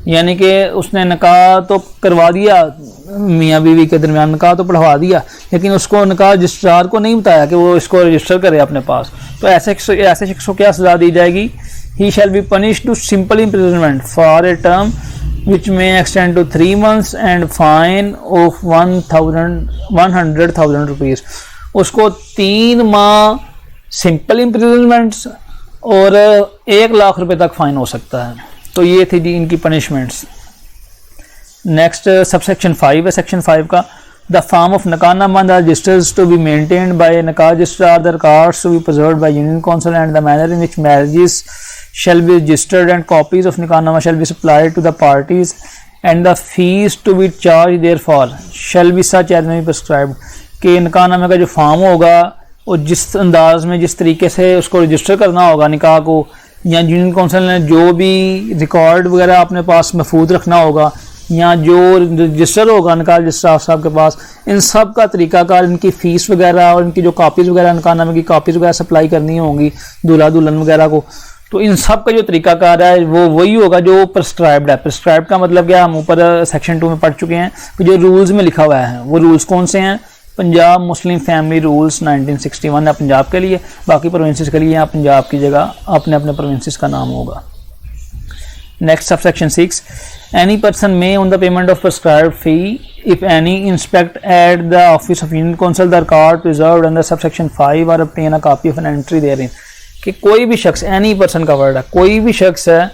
यानी कि उसने निकाह तो करवा दिया, मियाँ बीवी के दरमियान निकाह तो पढ़वा दिया, लेकिन उसको निकाह रजिस्ट्रार को नहीं बताया कि वो इसको रजिस्टर करे अपने पास, तो ऐसे शख्स को क्या सज़ा दी जाएगी? He shall be punished to simple imprisonment for a term which may extend to 3 months and fine of 100,000 rupees। उसको 3 माह सिंपल इम्प्रिजनमेंट और 1 लाख रुपए तक फाइन हो सकता है। तो ये थी जी इनकी पनिशमेंट्स। नेक्स्ट सब सेक्शन 5 है, सेक्शन 5 का The form of Nikahnaman, the registers to be maintained by a Nikah registrar, the records to be preserved by Union Council, and the manner in which marriages shall be registered and copies of Nikahnaman shall be supplied to the parties, and the fees to be charged therefore shall be such as may be prescribed. कि निकाहनामे का जो form होगा और जिस अंदाज में जिस तरीके से उसको रजिस्टर करना होगा निकाह को, या यूनियन काउंसिल ने जो भी रिकॉर्ड वगैरह अपने पास महफूज रखना होगा या जो रजिस्टर होगा निकाह रजिस्ट्रार साहब के पास, इन सब का तरीकाकार, इनकी फ़ीस वगैरह और इनकी जो कापीज़ वगैरह निकाहनामे की कापीज़ वगैरह सप्लाई करनी होंगी दूल्हा दुल्हन वगैरह को, तो इन सब का जो तरीकाकार है वो वही होगा जो प्रिस्क्राइब्ड है। प्रिस्क्राइब्ड का मतलब क्या, हम ऊपर सेक्शन 2 में पढ़ चुके हैं कि जो रूल्स में लिखा हुआ है वो रूल्स कौन से हैं। पंजाब मुस्लिम फैमिली रूल्स 1961 है पंजाब के लिए, बाकी प्रोविंसेस के लिए यहाँ पंजाब की जगह अपने अपने प्रोविंसेस का नाम होगा। Next sub section 6, any person may on the payment of prescribed fee if any inspect at the office of union council the record preserved under sub section 5 और obtain a copy of an entry therein. कि कोई भी शख्स, any person का word है, कोई भी शख्स है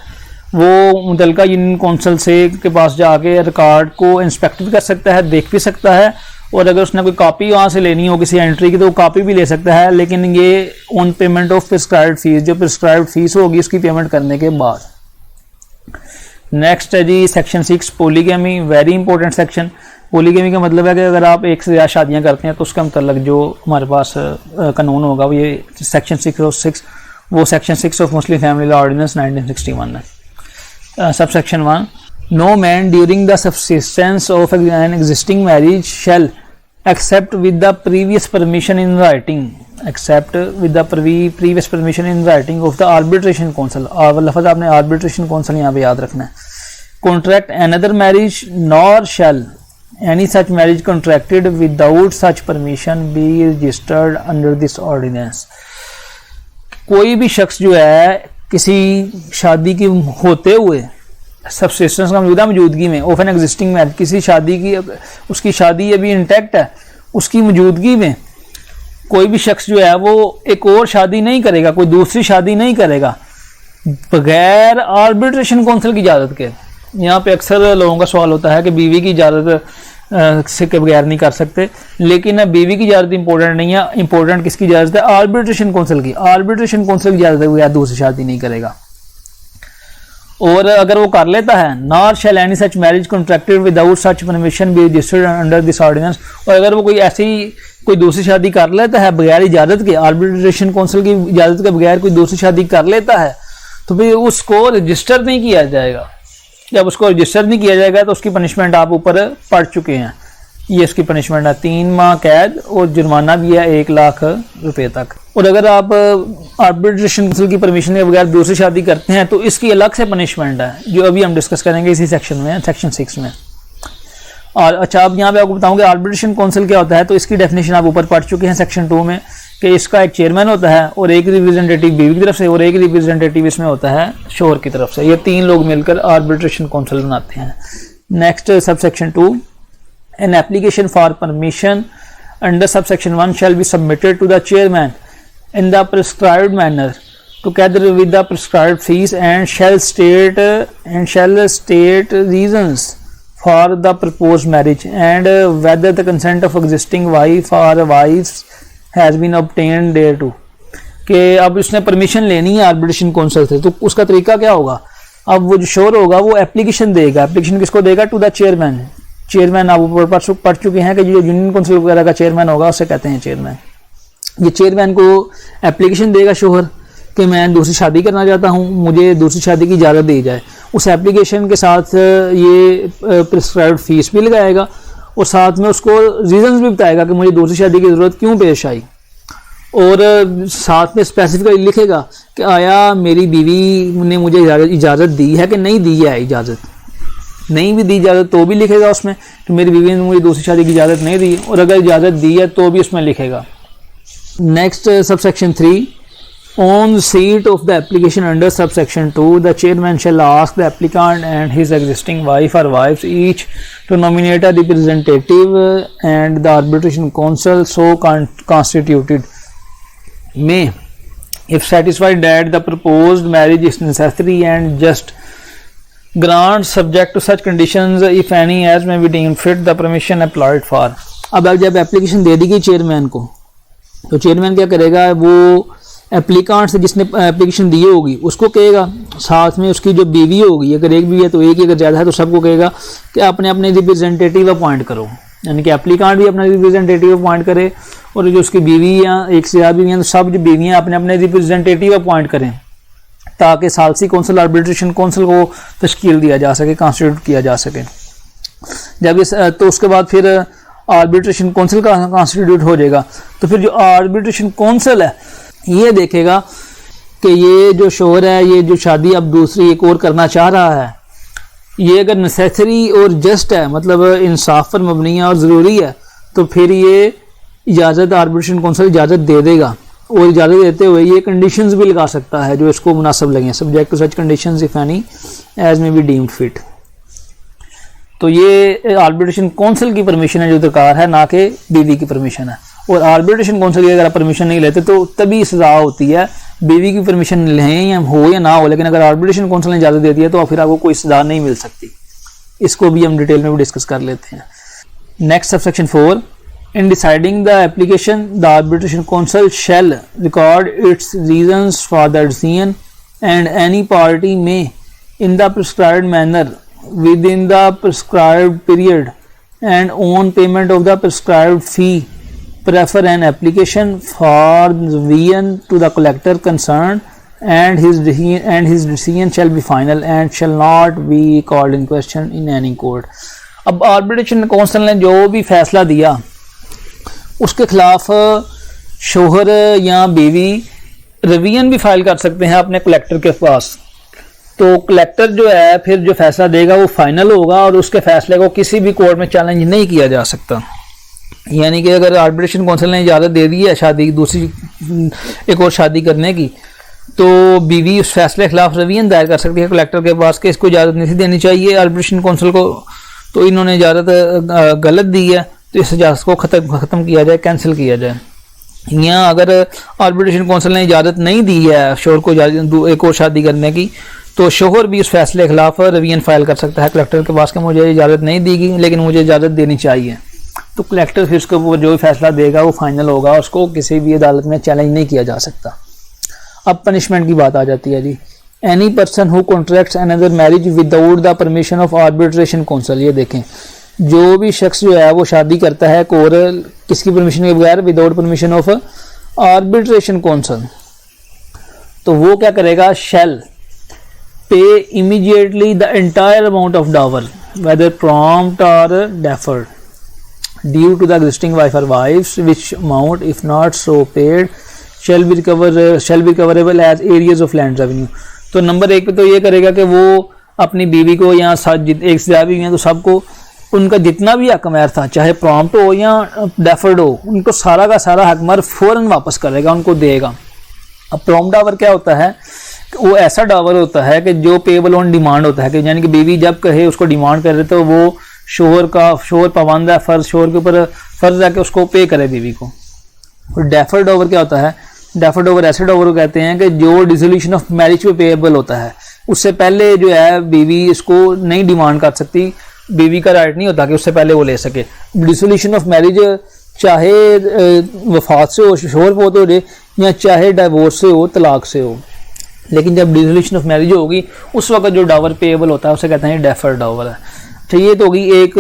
वो मुतल्लिका यूनियन काउंसिल से के पास जाके रिकॉर्ड को इंस्पेक्ट भी कर सकता है, देख भी सकता है, और अगर उसने कोई कॉपी वहाँ से लेनी हो किसी एंट्री की तो वो कॉपी भी ले सकता है, लेकिन ये on payment of prescribed fees, जो प्रिस्क्राइब्ड फीस होगी उसकी पेमेंट करने के बाद। नेक्स्ट है जी section 6 polygamy, very important section. Polygamy का मतलब है कि अगर आप एक से ज़्यादा शादियाँ करते हैं तो उसका मतलब जो हमारे पास कानून होगा वो ये सेक्शन 6 वो section 6 of Muslim family law ordinance 1961 है। Sub section 1, no man during the subsistence of an existing marriage shall accept with the previous permission in writing of the arbitration council, और लफ्ज़ आपने arbitration council यहाँ पे याद रखना है, contract another marriage nor shall any such marriage contracted without such permission be registered under this ordinance। कोई भी शख्स जो है किसी शादी की होते हुए सबसिस्टेंस का मौजूदगी में ऑफ एन एग्जिस्टिंग मैरिज, किसी शादी की उसकी शादी अभी इंटैक्ट है उसकी मौजूदगी में कोई भी शख्स जो है वो एक और शादी नहीं करेगा, कोई दूसरी शादी नहीं करेगा बगैर आर्बिट्रेशन काउंसिल की इजाज़त के। यहाँ पे अक्सर लोगों का सवाल होता है कि बीवी की इजाज़त से के बगैर नहीं कर सकते, लेकिन बीवी की इजाज़त इंपॉर्टेंट नहीं है, इंपॉर्टेंट किसकी इजाज़त है, आर्बिट्रेशन काउंसिल की। आर्बिट्रेशन काउंसिल की इजाज़त है बगैर दूसरी शादी नहीं करेगा। और अगर वो कर लेता है, nor shall any such marriage contracted without such permission be registered under this ordinance, और अगर वो कोई ऐसी कोई दूसरी शादी कर लेता है बगैर इजाज़त के, आर्बिट्रेशन काउंसिल की इजाज़त के बगैर कोई दूसरी शादी कर लेता है तो फिर उसको रजिस्टर नहीं किया जाएगा। जब उसको रजिस्टर नहीं किया जाएगा तो उसकी पनिशमेंट आप ऊपर पढ़ चुके हैं, ये इसकी पनिशमेंट है 3 माह कैद और जुर्माना भी है 1 लाख रुपए तक। और अगर आप आर्बिट्रेशन काउंसिल की परमिशन के बगैर दूसरी शादी करते हैं तो इसकी अलग से पनिशमेंट है, जो अभी हम डिस्कस करेंगे इसी सेक्शन में, सेक्शन 6 में। और अच्छा, अब यहाँ पे आपको बताऊंगा आर्बिट्रेशन काउंसिल क्या होता है, तो इसकी डेफिनेशन आप ऊपर पढ़ चुके हैं सेक्शन 2 में, कि इसका एक चेयरमैन होता है और एक रिप्रेजेंटेटिव बीवी की तरफ से और एक रिप्रेजेंटेटिव इसमें होता है शोहर की तरफ से। ये 3 लोग मिलकर आर्बिट्रेशन काउंसिल बनाते हैं। नेक्स्ट सब section 2, an application for permission under subsection 1 shall be submitted to the chairman in the prescribed manner together with the prescribed fees and shall state reasons for the proposed marriage and whether the consent of existing wife or wives has been obtained thereto। कि अब उसने permission लेनी है arbitration council से, तो उसका तरीका क्या होगा, अब वो जो शोर होगा वो एप्लीकेशन देगा। एप्लीकेशन किसको देगा, टू द चेयरमैन। चेयरमैन आप ऊपर पढ़ चुके हैं कि जो यूनियन काउंसिल वगैरह का चेयरमैन होगा उसे कहते हैं चेयरमैन। ये चेयरमैन को एप्लीकेशन देगा शोहर कि मैं दूसरी शादी करना चाहता हूँ, मुझे दूसरी शादी की इजाज़त दी जाए। उस एप्लीकेशन के साथ ये प्रिस्क्राइब्ड फीस भी लगाएगा और साथ में उसको रीजंस भी बताएगा कि मुझे दूसरी शादी की ज़रूरत क्यों पेश आई, और साथ में स्पेसिफिकली लिखेगा कि आया मेरी बीवी ने मुझे इजाज़त दी है कि नहीं दी है इजाज़त। नहीं भी दी इजाज़त तो भी लिखेगा उसमें कि मेरी बीवी ने मुझे दूसरी शादी की इजाज़त नहीं दी, और अगर इजाज़त दी है तो भी उसमें लिखेगा। Next subsection 3, on receipt of the application under subsection 2 the chairman shall ask the applicant and his existing wife or wives each to nominate a representative and the arbitration council so constituted may, if satisfied that the proposed marriage is necessary and just, grant subject to such conditions if any as may be deemed fit the permission applied for। अब जब application दे दी गई chairman को, तो chairman क्या करेगा, वो applicant से जिसने एप्लीकेशन दी होगी उसको कहेगा, साथ में उसकी जो बीवी होगी, अगर एक बीवी है तो एक ही, अगर ज़्यादा है तो सबको कहेगा कि अपने अपने रिप्रेजेंटेटिव अपॉइंट करो, यानी कि एप्लीकांट भी अपना रिप्रेजेंटेटिव अपॉइंट करे और जो उसकी बीवी या एक से ज़्यादा बीवी हैं तो सब जो बीवियाँ अपने अपने रिप्रेजेंटेटिव अपॉइंट करें, ताकि सालसी कौंसिल आर्बिट्रेशन कौंसिल को तश्कील दिया जा सके, कॉन्स्टिट्यूट किया जा सके। जब इस तो उसके बाद फिर आर्बिट्रेशन कौंसिल का कॉन्स्टिट्यूट हो जाएगा, तो फिर जो आर्बिट्रेशन कौंसिल है ये देखेगा कि ये जो शोहर है, ये जो शादी अब दूसरी एक और करना चाह रहा है, ये अगर नेसेसरी और जस्ट है, मतलब इंसाफ पर मबनी है और ज़रूरी है, तो फिर ये इजाज़त आर्बिट्रेशन कौंसिल इजाज़त दे देगा। और इजाज़त देते हुए ये कंडीशंस भी लगा सकता है जो इसको मुनासिब लगे, subject to such conditions if any as may be deemed fit. तो ये आर्बिट्रेशन कौंसिल की परमिशन है जो दरकार है, ना कि बीवी की परमिशन है। और आर्बिट्रेशन कौंसिल की अगर आप परमिशन नहीं लेते तो तभी सजा होती है, बीवी की परमिशन लें या हो या ना हो, लेकिन अगर आर्बिट्रेशन कौंसिल ने इजाज़त दे दी है तो फिर आपको कोई सजा नहीं मिल सकती। इसको भी हम डिटेल में भी डिस्कस कर लेते हैं। Next subsection 4, in deciding the application the arbitration council shall record its reasons for the decision, and any party may in the prescribed manner within the prescribed period and on payment of the prescribed fee prefer an application for revision to the collector concerned, and his decision shall be final and shall not be called in question in any court। अब arbitration council ने जो भी फैसला दिया उसके खिलाफ शोहर या बीवी रिवीजन भी फाइल कर सकते हैं अपने कलेक्टर के पास। तो कलेक्टर जो है फिर जो फैसला देगा वो फाइनल होगा और उसके फैसले को किसी भी कोर्ट में चैलेंज नहीं किया जा सकता। यानी कि अगर आर्बिट्रेशन काउंसिल ने इजाज़त दे दी है शादी दूसरी एक और शादी करने की, तो बीवी उस फैसले के खिलाफ रिवीजन दायर कर सकती है कलेक्टर के पास कि इसको इजाज़त नहीं देनी चाहिए आर्बिट्रेशन काउंसिल को, तो इन्होंने इजाज़त गलत दी है, तो इस इजाज़त को ख़त्म किया जाए, कैंसिल किया जाए। या अगर आर्बिट्रेशन काउंसिल ने इजाज़त नहीं दी है शोहर को एक और शादी करने की, तो शोहर भी उस फैसले के खिलाफ रिवीजन फाइल कर सकता है कलेक्टर के पास कि मुझे इजाज़त नहीं दी गई लेकिन मुझे इजाज़त देनी चाहिए। तो कलेक्टर फिर उसके ऊपर जो भी फैसला देगा वो फाइनल होगा, उसको किसी भी अदालत में चैलेंज नहीं किया जा सकता। अब पनिशमेंट की बात आ जाती है जी। Any person who contracts another marriage without the permission of arbitration council, ये देखें जो भी शख्स जो है वो शादी करता है और किसकी परमिशन के बगैर, without permission of arbitration council, तो वो क्या करेगा, shall pay immediately the entire amount of dower whether prompt और deferred due to the existing wife और wives which amount if not so paid shall be recoverable as arrears of land revenue. तो number 1 पे तो ये करेगा कि वो अपनी बीवी को या एक से ज़्यादा बीवी हैं तो सबको उनका जितना भी हक महर था, चाहे प्रॉम्प्ट हो या डेफर्ड हो, उनको सारा का सारा हक महर फौरन वापस करेगा, उनको देगा। अब प्रॉम्प्ट डावर क्या होता है, वो ऐसा डावर होता है कि जो पेबल ऑन डिमांड होता है, कि यानी कि बीवी जब कहे उसको डिमांड करे तो वो शोहर पाबंद है, शोहर के ऊपर फर्ज है कि उसको पे करे बीवी को। और डेफर्ड डावर क्या होता है, डेफर्ड डावर ऐसे डावर को कहते हैं कि जो डिसोल्यूशन ऑफ मैरिज पे पेएबल होता है, उससे पहले जो है बीवी इसको नहीं डिमांड कर सकती, बीवी का राइट नहीं होता कि उससे पहले वो ले सके। डिसोल्यूशन ऑफ मैरिज चाहे वफात से हो, शोहर फौत हो जाए, या चाहे डाइवोर्स से हो, तलाक से हो, लेकिन जब डिसोल्यूशन ऑफ मैरिज होगी उस वक्त जो डावर पेएबल होता है उसे कहते हैं डेफर्ड डावर है। तो ये तो होगी एक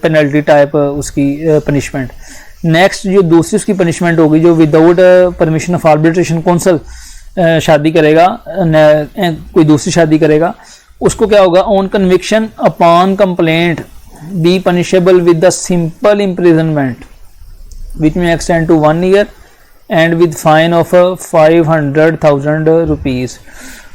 पेनल्टी टाइप उसकी पनिशमेंट। नेक्स्ट जो दूसरी उसकी पनिशमेंट होगी, जो without permission of arbitration council शादी करेगा, कोई दूसरी शादी करेगा, उसको क्या होगा, on conviction upon complaint be punishable with the simple imprisonment which may extend to 1 year and with fine of 500,000 rupees.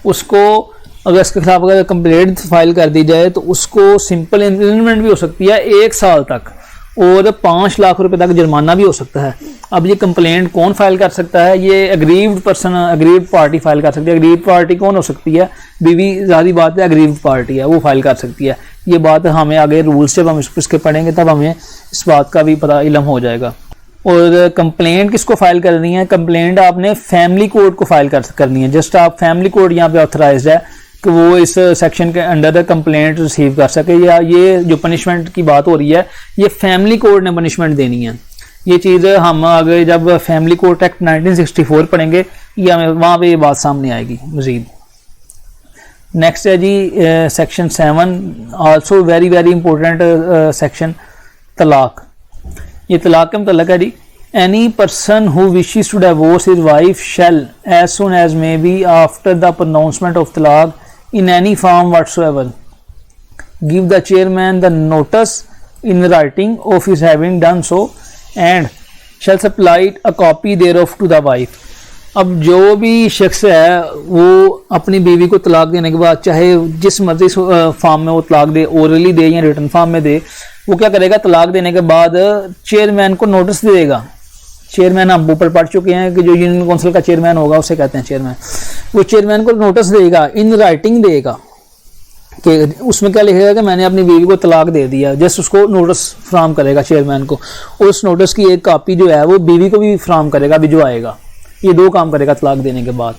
उसको अगर इसके खिलाफ अगर कंप्लेंट फाइल कर दी जाए तो उसको सिंपल इम्प्रिजनमेंट भी हो सकती है 1 साल तक और 5 लाख रुपए तक जुर्माना भी हो सकता है। अब ये कंप्लेंट कौन फाइल कर सकता है, ये aggrieved person, aggrieved party file कर सकती है। अग्रीव्ड पार्टी कौन हो सकती है, बीवी, ज़ाहिर बात है अग्रीव्ड पार्टी है, वो फाइल कर सकती है। ये बात हमें आगे रूल्स जब हम इसके पढ़ेंगे तब हमें इस बात का भी पता इल्म हो जाएगा। और कंप्लेंट किसको फाइल करनी है, कंप्लेंट आपने फैमिली कोर्ट को फाइल करनी है। जस्ट आप फैमिली कोर्ट यहाँ पे ऑथराइज्ड है, कि वो इस सेक्शन के अंडर कंप्लेंट रिसीव कर सके, या ये जो पनिशमेंट की बात हो रही है ये फैमिली कोर्ट ने पनिशमेंट देनी है। ये चीज़ हम आगे जब फैमिली कोर्ट एक्ट 1964 पढ़ेंगे ये हमें वहाँ पे ये बात सामने आएगी मजीद। नेक्स्ट है जी section 7, also very very important section, talaq. ये तलाक के मतलब है जी, any person who wishes to divorce his wife shall as soon as may be after the pronouncement of talaq in any form whatsoever give the chairman the notice in writing of his having done so and shall supply a copy thereof to the wife। अब जो भी शख्स है वो अपनी बीवी को तलाक देने के बाद चाहे जिस मर्जी फॉर्म में वो तलाक दे, ओरली दे या रिटर्न फॉर्म में दे, वो क्या करेगा, तलाक देने के बाद चेयरमैन को नोटिस देगा। चेयरमैन हम ऊपर पढ़ चुके हैं कि जो यूनियन काउंसिल का चेयरमैन होगा उसे कहते हैं चेयरमैन। वो चेयरमैन को नोटिस देगा, इन राइटिंग देगा, कि उसमें क्या लिखेगा कि मैंने अपनी बीवी को तलाक दे दिया, जस्ट उसको नोटिस फ्राहम करेगा चेयरमैन को, और उस नोटिस की एक कॉपी जो है वो बीवी को भी फ्राहम करेगा अभी जो आएगा। ये 2 काम करेगा तलाक देने के बाद।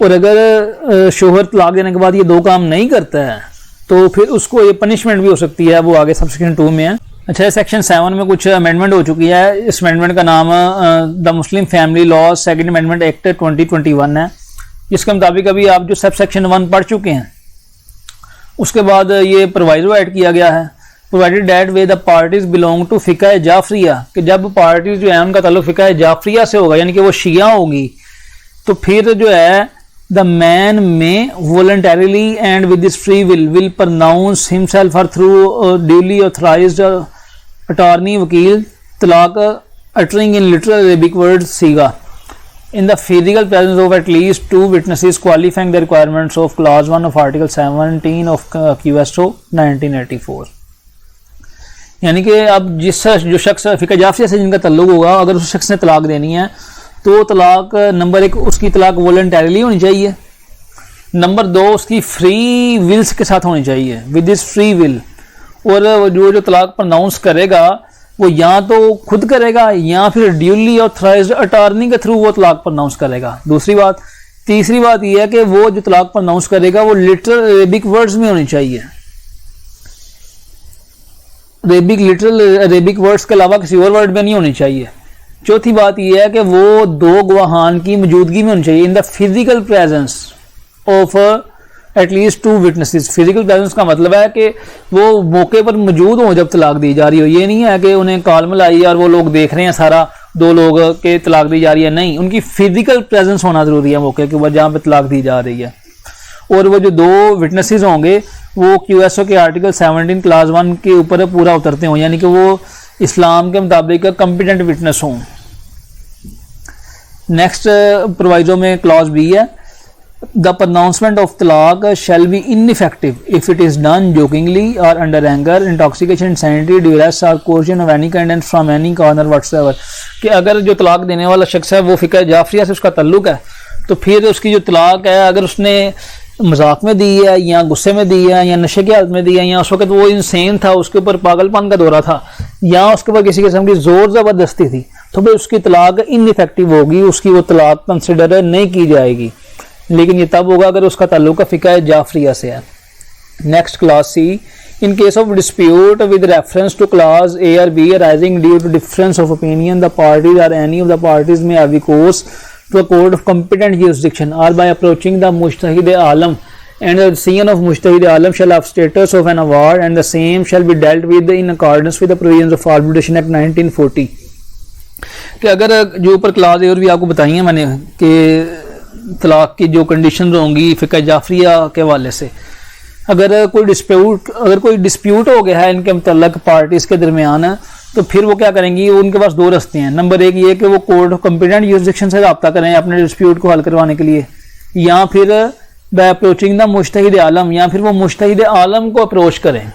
और अगर शोहर तलाक देने के बाद ये 2 काम नहीं करता है तो फिर उसको ये पनिशमेंट भी हो सकती है, वो आगे सबसेक्शन 2 में है। अच्छा, सेक्शन 7 में कुछ अमेंडमेंट हो चुकी है। इस अमेंडमेंट का नाम the Muslim family law second amendment act 2021 है, जिसके मुताबिक अभी आप जो सब सेक्शन 1 पढ़ चुके हैं उसके बाद ये प्रोवाइजो ऐड किया गया है, provided that where the parties belong to फिका जाफरिया, कि जब पार्टीज जो है उनका ताल्लुक फिका जाफरिया से होगा यानी कि वो शिया होगी, तो फिर जो है the man may voluntarily and with his free will pronounce himself or through duly authorised attorney वकील तलाक uttering in literal Arabic words siga in the physical presence of at least 2 witnesses qualifying the requirements of clause 1 of article 17 of QSO 1984। यानी कि अब जो शख्स फिका जाफरिया से जिनका तल्लुक होगा, अगर उस शख्स ने तलाक देनी है तो तलाक नंबर 1 उसकी तलाक वॉलंटरीली होनी चाहिए, नंबर 2 उसकी फ्री विल्स के साथ होनी चाहिए, विद हिज फ्री विल। और जो तलाक प्रोनाउंस करेगा वो या तो खुद करेगा या फिर ड्यूली ऑथराइज्ड अटॉर्नी के थ्रू वो तलाक प्रोनाउंस करेगा। दूसरी बात, तीसरी बात यह है कि वो जो तलाक प्रोनाउंस करेगा वो लिटरल अरेबिक वर्ड्स में होनी चाहिए, लिटरल अरेबिक वर्ड्स के अलावा किसी और वर्ड में नहीं होनी चाहिए। चौथी बात यह है कि वो 2 गवाहान की मौजूदगी में होनी चाहिए, in the physical presence of at least 2 witnesses. Physical presence का मतलब है कि वो मौके पर मौजूद हो जब तलाक दी जा रही हो। ये नहीं है कि उन्हें कॉल मिलाई और वो लोग देख रहे हैं सारा 2 लोग के तलाक दी जा रही है, नहीं, उनकी फिजिकल प्रेजेंस होना जरूरी है मौके के ऊपर जहाँ पे तलाक दी जा रही है। और वो जो 2 विटनेसेस होंगे वो QSO के आर्टिकल 17 क्लास 1 के ऊपर पूरा उतरते हों, यानी कि वो इस्लाम के मुताबिक कंपिटेंट विटनेस हों। नेक्स्ट प्रोवाइजो में क्लॉज B है, the pronouncement of talaq shall be ineffective if it is done jokingly और under anger, intoxication, insanity, duress और coercion of any kind and from any corner whatsoever. कि अगर जो तलाक देने वाला शख्स है वो फिका जाफरिया से उसका तल्लुक है तो फिर उसकी जो तलाक है अगर उसने मजाक में दी है या गुस्से में दी है या नशे की हालत में दी है या उस वक्त वो इंसेन था, उसके ऊपर पागलपन का दौरा था या उसके ऊपर किसी किस्म की जोर ज़बरदस्ती थी, तो फिर उसकी तलाक इनइफेक्टिव होगी, उसकी वो तलाक कंसिडर नहीं की जाएगी। लेकिन ये तब होगा अगर उसका ताल्लुक फिका जाफरिया से है। Next class C, in case of dispute with reference to clause A or B arising due to difference of opinion, the parties or any of the parties may have recourse to a court of competent jurisdiction or by approaching the Mujtahid Alam, and the decision of Mujtahid Alam shall have status of an award and the same shall be dealt with in accordance with the provisions of Arbitration Act 1940। कि अगर जो ऊपर class A और भी आपको बताई है मैंने कि तलाक की जो कंडीशन होंगी फिका जाफरिया के हवाले से, अगर कोई डिस्प्यूट हो गया है इनके मुतल्लक पार्टीज के दरमियान, तो फिर वो क्या करेंगी, उनके पास 2 रास्ते हैं। नंबर 1 ये कि वो कोर्ट ऑफ कॉम्पिटेंट जुरिसडिक्शन से रब्ता करें अपने डिस्प्यूट को हल करवाने के लिए, या फिर बाय अप्रोचिंग द मुज्तहिद आलम, या फिर वो मुज्तहिद आलम को अप्रोच करें।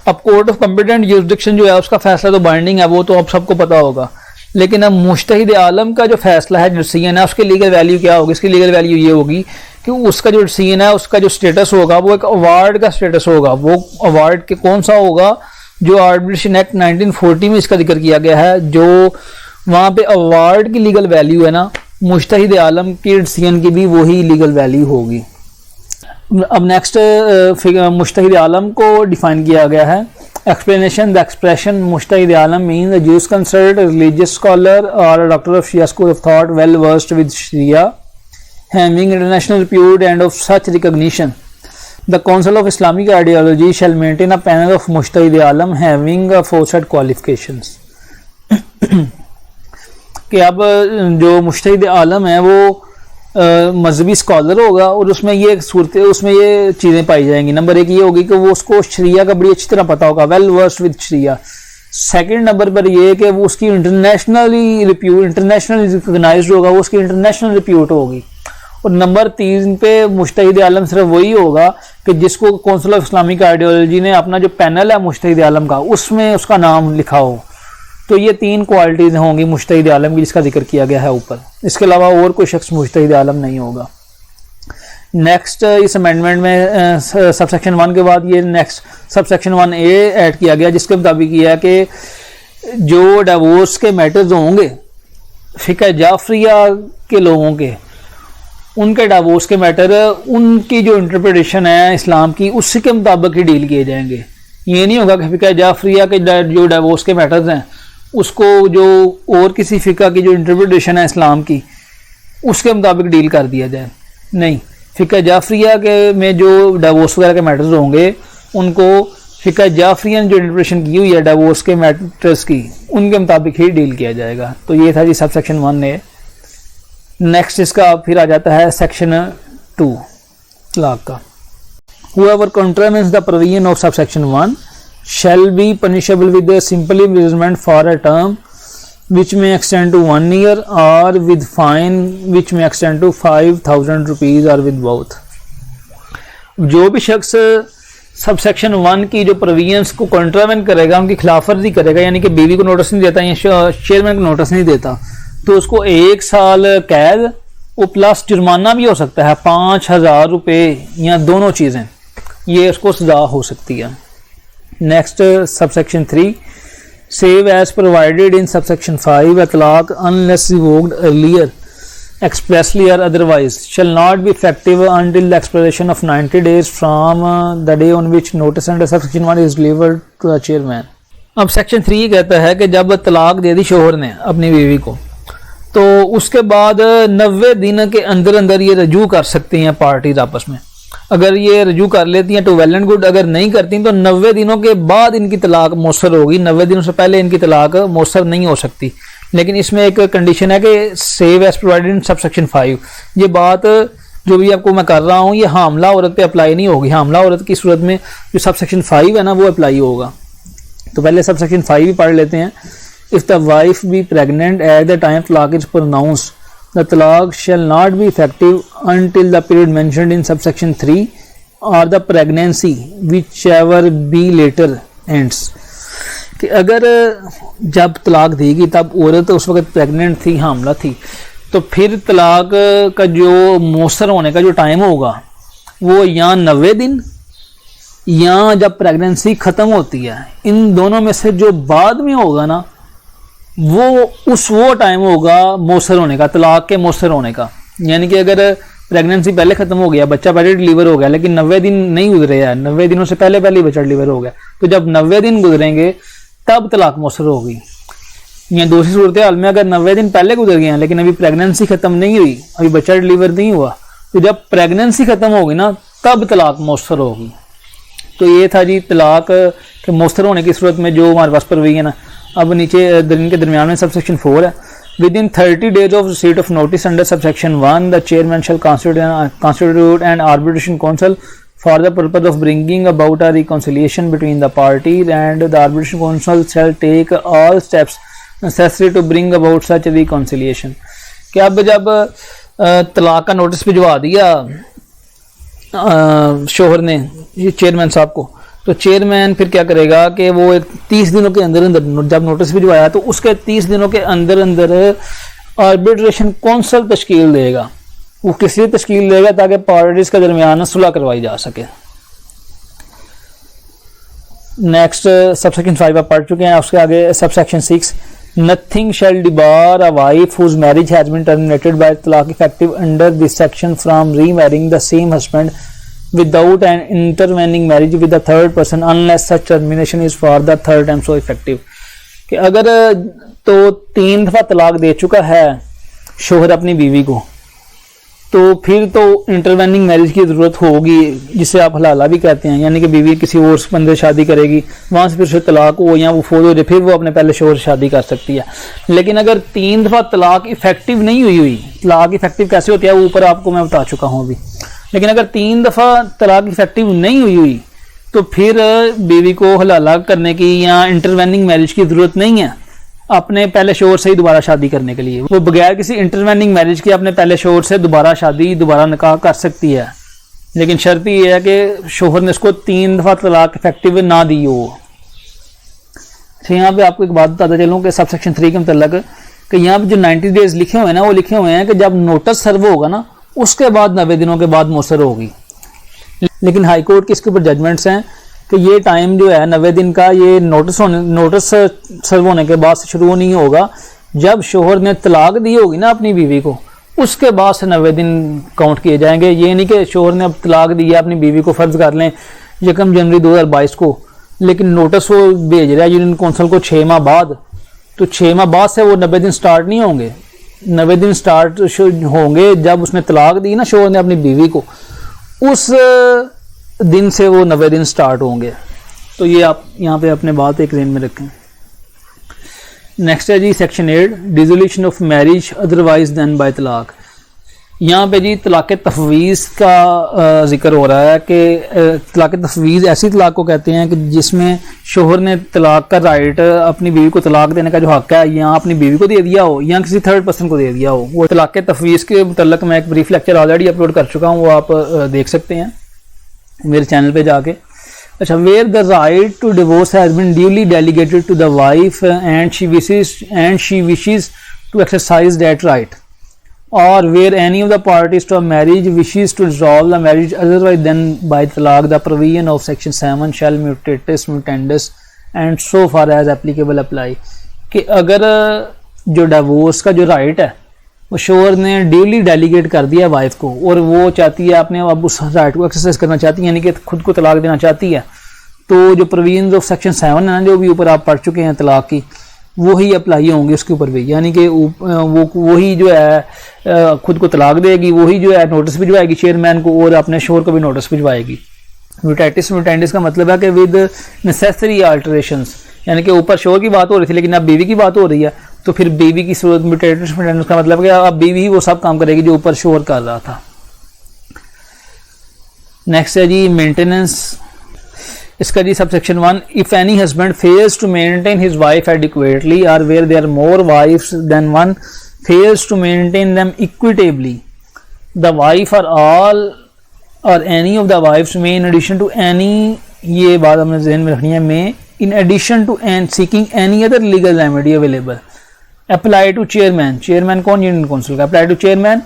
अब कोर्ट ऑफ कॉम्पिटेंट जुरिसडिक्शन जो है उसका फैसला तो बाइंडिंग है, वो तो अब सबको पता होगा, लेकिन अब मुज्तहिद आलम का जो फैसला है, डिसीजन है, उसकी लीगल वैल्यू क्या होगी? इसकी लीगल वैल्यू ये होगी कि उसका जो डिसीजन है उसका जो स्टेटस होगा वो एक अवार्ड का स्टेटस होगा। वो अवार्ड के कौन सा होगा? जो आर्बिट्रेशन एक्ट 1940 में इसका जिक्र किया गया है, जो वहाँ पे अवार्ड की लीगल वैल्यू है ना, मुज्तहिद आलम के डिसीजन की भी वही लीगल वैल्यू होगी। अब नेक्स्ट मुश्तहिद आलम को डिफाइन किया गया है. Explanation: The expression Mujtahid Alam means a Jewish consultant, a religious scholar, or a doctor of Shia school of thought, well versed with Sharia, having international repute and of such recognition. The Council of Islamic Ideology shall maintain a panel of Mujtahid Alam having aforesaid qualifications. कि अब जो मुश्तहिद आलम है वो मजहबी scholar होगा और उसमें ये सूरत उसमें ये चीज़ें पाई जाएंगी. नंबर एक ये होगी कि वो उसको शरिया का बड़ी अच्छी तरह पता होगा, वेल वर्स्ड विद शरिया. सेकंड नंबर पर ये कि वो उसकी इंटरनेशनली रिकॉग्नाइज्ड होगा, वो उसकी इंटरनेशनल रिप्यूट होगी. और नंबर 3 पे मुश्तहिद आलम सिर्फ वही होगा कि जिसको काउंसिल ऑफ इस्लामिक आइडियोलॉजी ने अपना जो पैनल है मुश्तहिद आलम का उसमें उसका नाम लिखा हो. तो ये 3 क्वालिटीज़ होंगी मुश्तहिद आलम की जिसका जिक्र किया गया है ऊपर. इसके अलावा और कोई शख्स मुश्तहिद आलम नहीं होगा. नेक्स्ट इस अमेंडमेंट में सबसेक्शन 1 के बाद ये नेक्स्ट सबसेक्शन 1A ऐड किया गया जिसके मुताबिक किया है कि जो डिवोर्स के मैटर्स होंगे फ़िक़्ह जाफरिया के लोगों के, उनके डिवोर्स के मैटर उनकी जो इंटरप्रिटेशन है इस्लाम की उसी के मुताबिक ही डील किए जाएंगे. ये नहीं होगा कि फ़िक़्ह जाफरिया के जो डिवोर्स के मैटर्स हैं उसको जो और किसी फ़िक़्ह की जो इंटरप्रिटेशन है इस्लाम की उसके मुताबिक डील कर दिया जाए. नहीं, फ़िक़्ह जाफरिया के में जो डिवोर्स वगैरह के मैटर्स होंगे उनको फ़िक़्ह जाफरिया ने जो इंटरप्रिटेशन की हुई है डिवोर्स के मैटर्स की उनके मुताबिक ही डील किया जाएगा. तो ये था जी सब सेक्शन 1A. नेक्स्ट इसका फिर आ जाता है सेक्शन 2 तलाक का. Whoever contravenes the provision of subsection 1 shall be punishable with a simple imprisonment for a term which may extend to 1 year or with fine which may extend to 5,000 rupees or with both. जो भी शख्स subsection 1 की जो provisions को कॉन्ट्रावेन करेगा, उनकी खिलाफवर्जी करेगा, यानी कि बीवी को नोटिस नहीं देता या चेयरमैन को नोटिस नहीं देता, तो उसको 1 साल कैद और प्लस जुर्माना भी हो सकता है 5,000 रुपये या दोनों चीज़ें, ये उसको सजा हो सकती है. Next subsection 3 save as provided in subsection 5 तलाक unless revoked earlier expressly or otherwise shall not be effective until the expiration of 90 days from the day on which notice under subsection 1 is delivered to the chairman. अब section 3 कहता है कि जब तलाक दे दी शोहर ने अपनी बीवी को तो उसके बाद 90 दिन के अंदर अंदर ये रजू कर सकती हैं पार्टीज आपस में. अगर ये रजू कर लेती हैं तो वेल एंड गुड, अगर नहीं करती तो 90 दिनों के बाद इनकी तलाक मौसर होगी. 90 दिनों से पहले इनकी तलाक मौसर नहीं हो सकती. लेकिन इसमें एक कंडीशन है कि save as provided in subsection 5. ये बात जो भी आपको मैं कर रहा हूँ ये हामला औरत पे अप्लाई नहीं होगी. हामला औरत की सूरत में जो सबसेक्शन 5 है ना वो अप्लाई होगा. तो पहले सबसेक्शन 5 भी पढ़ लेते हैं. If the wife be pregnant at the time talaq is pronounced the talaq shall not be effective until the period mentioned in subsection 3 or the pregnancy whichever be later ends. कि अगर जब तलाक देगी तब औरत उस वक्त प्रेग्नेंट थी, हामला थी, तो फिर तलाक का जो मौसर होने का जो टाइम होगा वो या 90 दिन या जब प्रेगनेंसी ख़त्म होती है, इन दोनों में से जो बाद में होगा ना वो टाइम होगा मौसर होने का, तलाक के मौसर होने का. यानी कि अगर प्रेगनेंसी पहले ख़त्म हो गया, बच्चा पहले डिलीवर हो गया लेकिन 90 दिन नहीं गुजरे हैं, 90 दिनों से पहले ही बच्चा डिलीवर हो गया, तो जब 90 दिन गुजरेंगे तब तलाक मौसर होगी. या दूसरी सूरत हाल में अगर 90 दिन पहले गुजर गए हैं लेकिन अभी प्रेगनेंसी ख़त्म नहीं हुई, अभी बच्चा डिलीवर नहीं हुआ, तो जब प्रेगनेंसी ख़त्म होगी ना तब तलाक मौसर होगी. तो ये था जी तलाक के मौसर होने की सूरत में जो हमारे पास पर हुई है ना. अब नीचे इनके दरमियान में सबसेक्शन 4 है. With in 30 days of receipt of notice under subsection 1 the chairman shall constitute an arbitration council for the purpose of bringing about a reconciliation between the parties, and the arbitration council shall take all steps necessary to bring about such a reconciliation. कि अब जब तलाक का notice भिजवा दिया शोहर ने ये चेयरमैन साहब को, तो चेयरमैन फिर क्या करेगा कि वो एक 30 दिनों के अंदर अंदर जब नोटिस भिजवाया तो उसके 30 दिनों के अंदर अंदर आर्बिट्रेशन कौंसल तश्कील देगा. वो किस लिए तश्कील देगा? ताकि पार्टीज के दरमियान सुलह करवाई जा सके. नेक्स्ट सबसेक्शन 5 आप पढ़ चुके हैं. उसके आगे subsection 6 nothing shall debar a wife whose marriage has been terminated by talaq effective under this section from remarrying the same husband without an intervening marriage with the third person unless such termination is for the third time so effective। कि अगर तो 3 दफा तलाक दे चुका है शोहर अपनी बीवी को, तो फिर तो इंटरवेनिंग मैरिज की ज़रूरत होगी, जिसे आप हलाला भी कहते हैं, यानी कि बीवी किसी और बंदे से शादी करेगी, वहाँ से फिर से तलाक हो या वो फौत हो जाए, फिर वो अपने पहले शोहर से शादी कर सकती है। लेकिन अगर 3 दफ़ा तलाक इफेक्टिव नहीं हुई, तलाक इफेक्टिव कैसे होती है वो ऊपर आपको मैं बता चुका हूँ अभी, लेकिन अगर 3 दफ़ा तलाक इफेक्टिव नहीं हुई तो फिर बीवी को हलाला करने की या इंटरवेनिंग मैरिज की ज़रूरत नहीं है अपने पहले शोहर से ही दोबारा शादी करने के लिए। वो बगैर किसी इंटरवेनिंग मैरिज के अपने पहले शोहर से दोबारा निकाह कर सकती है, लेकिन शर्त ये है कि शोहर ने उसको 3 दफ़ा तलाक इफेक्टिव ना दी हो। अच्छा, यहाँ पे आपको एक बात बताता चलूँ कि सब सेक्शन 3 के मतलब कि यहाँ पे जो 90 डेज लिखे हुए हैं ना, वो लिखे हुए हैं कि जब नोटिस सर्व होगा ना उसके बाद 90 दिनों के बाद मौसर होगी। लेकिन हाई कोर्ट के इसके ऊपर जजमेंट्स हैं कि ये टाइम जो है 90 दिन का, ये नोटिस सर्व होने के बाद से शुरू नहीं होगा, जब शोहर ने तलाक दी होगी ना अपनी बीवी को, उसके बाद से 90 दिन काउंट किए जाएंगे। ये नहीं कि शोहर ने अब तलाक दिया अपनी बीवी को, फ़र्ज़ कर लें 1 जनवरी 2022 को, लेकिन नोटिस वो भेज रहा है यूनियन कौंसिल को 6 माह बाद, तो 6 माह बाद से वो 90 दिन स्टार्ट नहीं होंगे। 90 दिन स्टार्ट होंगे जब उसने तलाक दी ना शोहर ने अपनी बीवी को, उस दिन से वो 90 दिन स्टार्ट होंगे। तो ये आप यहाँ पे अपने बात एक ज़हन में रखें। नेक्स्ट है जी section 8, dissolution of marriage otherwise than by talaq. यहाँ पे जी तलाक तफवीज़ का जिक्र हो रहा है कि तलाक तफवीज़ ऐसी तलाक को कहते हैं कि जिसमें शोहर ने तलाक का राइट, अपनी बीवी को तलाक देने का जो हक है, या अपनी बीवी को दे दिया हो या किसी थर्ड पर्सन को दे दिया हो। वो तलाक तफवीज़ के मुतल्लिक़ मैं एक ब्रीफ लेक्चर ऑलरेडी अपलोड कर चुका हूँ, वो आप देख सकते हैं मेरे चैनल पे जाके। अच्छा, where the right to divorce has been duly delegated to the wife and she wishes to exercise that right, or where any of the parties to a marriage wishes to dissolve the marriage otherwise than by talaq, the provision of section 7 shall mutatis mutandis and so far as applicable apply। कि अगर जो divorce का जो right है वो शोहर ने duly delegate कर दिया वाइफ को, और वो चाहती है अपने अब उस राइट को एक्सरसाइज करना चाहती है, यानी कि खुद को तलाक देना चाहती है, तो जो प्रोविजन ऑफ सेक्शन 7 है ना, जो भी ऊपर आप पढ़ चुके हैं तलाक की, वो ही अप्लाई होंगे उसके ऊपर भी, यानी कि वही जो है खुद को तलाक देगी, वही जो है नोटिस भिजवाएगी चेयरमैन को, और अपने शोहर को भी नोटिस भिजवाएगी। म्यूटेटिस म्यूटेंडिस का मतलब है कि विद नेसेसरी अल्टरेशंस, यानी कि ऊपर शोहर की बात हो रही थी लेकिन अब बीवी की बात हो रही है, तो फिर बीवी की सूरत म्यूटेटिस म्यूटेंडिस का मतलब कि अब बीवी ही वो सब काम करेगी जो ऊपर शोहर कर रहा था। नेक्स्ट है जी मेंटेनेंस। इसका जी subsection 1, if any husband fails to maintain his wife adequately और where there are more wives than one fails to maintain them equitably, the wife or all और any of the wives may in addition to any, ये बात हमने ज़हन में रखनी है, may in addition to and seeking any other legal remedy available apply to chairman. Chairman कौन? Union council का। Apply to chairman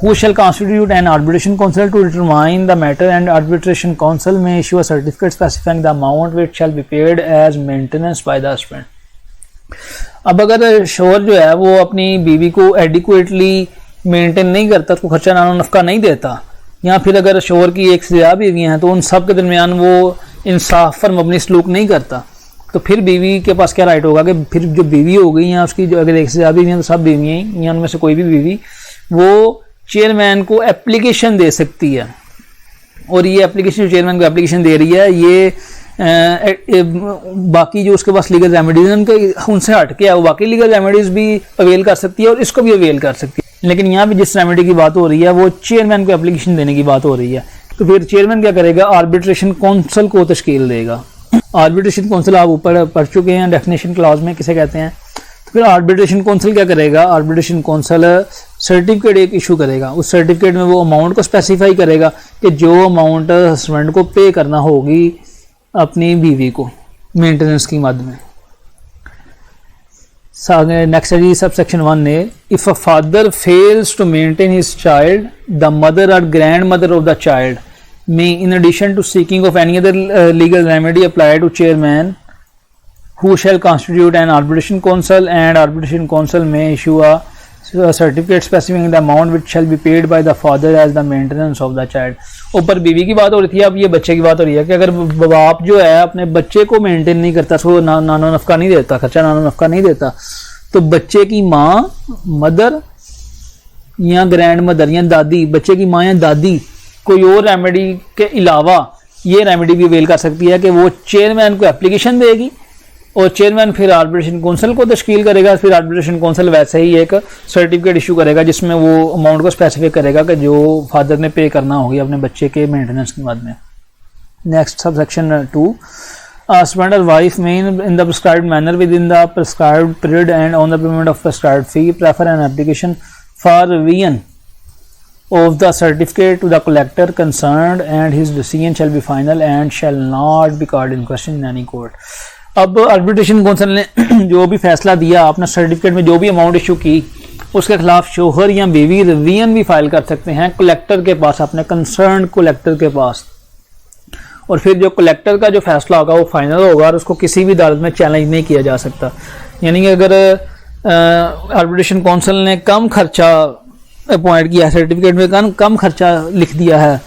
who shall constitute an arbitration council to determine the matter, and arbitration council may issue a certificate specifying the amount which shall be paid as maintenance by the husband। अब अगर शोहर जो है वो अपनी बीवी को adequately maintain नहीं करता, उसको खर्चा नानो नफका नहीं देता, या फिर अगर शोहर की एक से ज़्यादा बीवियाँ हैं तो उन सब के दरमियान वो इंसाफ पर मबनी सलूक नहीं करता, तो फिर बीवी के पास क्या राइट होगा कि फिर जो बीवी हो गई या उसकी जो अगर एक से ज़्यादा बीवी हैं तो सब बीवियाँ या उनमें से कोई भी बीवी वो चेयरमैन को एप्लीकेशन दे सकती है। और ये एप्लीकेशन जो चेयरमैन को एप्लीकेशन दे रही है, ये बाकी जो उसके पास लीगल रेमेडीज उनके उनसे हट के वो बाकी लीगल रेमेडीज भी अवेल कर सकती है और इसको भी अवेल कर सकती है। लेकिन यहाँ भी जिस रेमेडी की बात हो रही है वो चेयरमैन को एप्लीकेशन देने की बात हो रही है, तो फिर चेयरमैन क्या करेगा? आर्बिट्रेशन काउंसिल को तश्कील देगा। आर्बिट्रेशन काउंसिल आप ऊपर पढ़ चुके हैं डेफिनेशन क्लॉज में किसे कहते हैं। तो फिर आर्बिट्रेशन काउंसिल क्या करेगा? आर्बिट्रेशन काउंसिल सर्टिफिकेट एक इशू करेगा, उस सर्टिफिकेट में वो अमाउंट को स्पेसिफाई करेगा कि जो अमाउंट हस्बैंड को पे करना होगी अपनी बीवी को मेंटेनेंस की मद में। नेक्स्ट है जी सब सेक्शन 1 ने, if a father fails to maintain his child, the mother और grandmother of the child may in addition to seeking of any other legal remedy apply to chairman who shall constitute an arbitration council, and arbitration council may issue a certificate specifying the amount which shall be paid by the father as the maintenance of the child. ऊपर बीवी की बात हो रही थी, अब ये बच्चे की बात हो रही है कि अगर बाप जो है अपने बच्चे को मेंटेन नहीं करता, उसको नानो नफका नहीं देता, खर्चा नानो नफका नहीं देता, तो बच्चे की माँ, मदर या ग्रैंड मदर या दादी, बच्चे की माँ या दादी कोई और रेमेडी के अलावा ये रेमेडी भी अवेल कर सकती है कि वो चेयरमैन को एप्लीकेशन देगी और चेयरमैन फिर आर्बिट्रेशन काउंसिल को तश्कील करेगा। फिर आर्बिट्रेशन काउंसिल वैसे ही एक सर्टिफिकेट इशू करेगा जिसमें वो अमाउंट को स्पेसिफाई करेगा कि जो फादर ने पे करना होगी अपने बच्चे के मेंटेनेंस के बाद में। Next subsection 2, husband or wife may in the prescribed manner within the prescribed period and on the payment of prescribed fee prefer an application for revision of the certificate to the collector concerned and his decision shall be final and shall not be called in question in any court। अब arbitration council ने जो भी फैसला दिया, अपना certificate में जो भी अमाउंट इशू की, उसके खिलाफ शोहर या बीवी रिवीजन भी फाइल कर सकते हैं कलेक्टर के पास, अपने कंसर्न कलेक्टर के पास। और फिर जो कलेक्टर का जो फैसला होगा वो फाइनल होगा और उसको किसी भी अदालत में चैलेंज नहीं किया जा सकता। यानी कि अगर आर्बिट्रेशन काउंसिल ने कम खर्चा अपॉइंट किया है, सर्टिफिकेट में कम खर्चा लिख दिया है,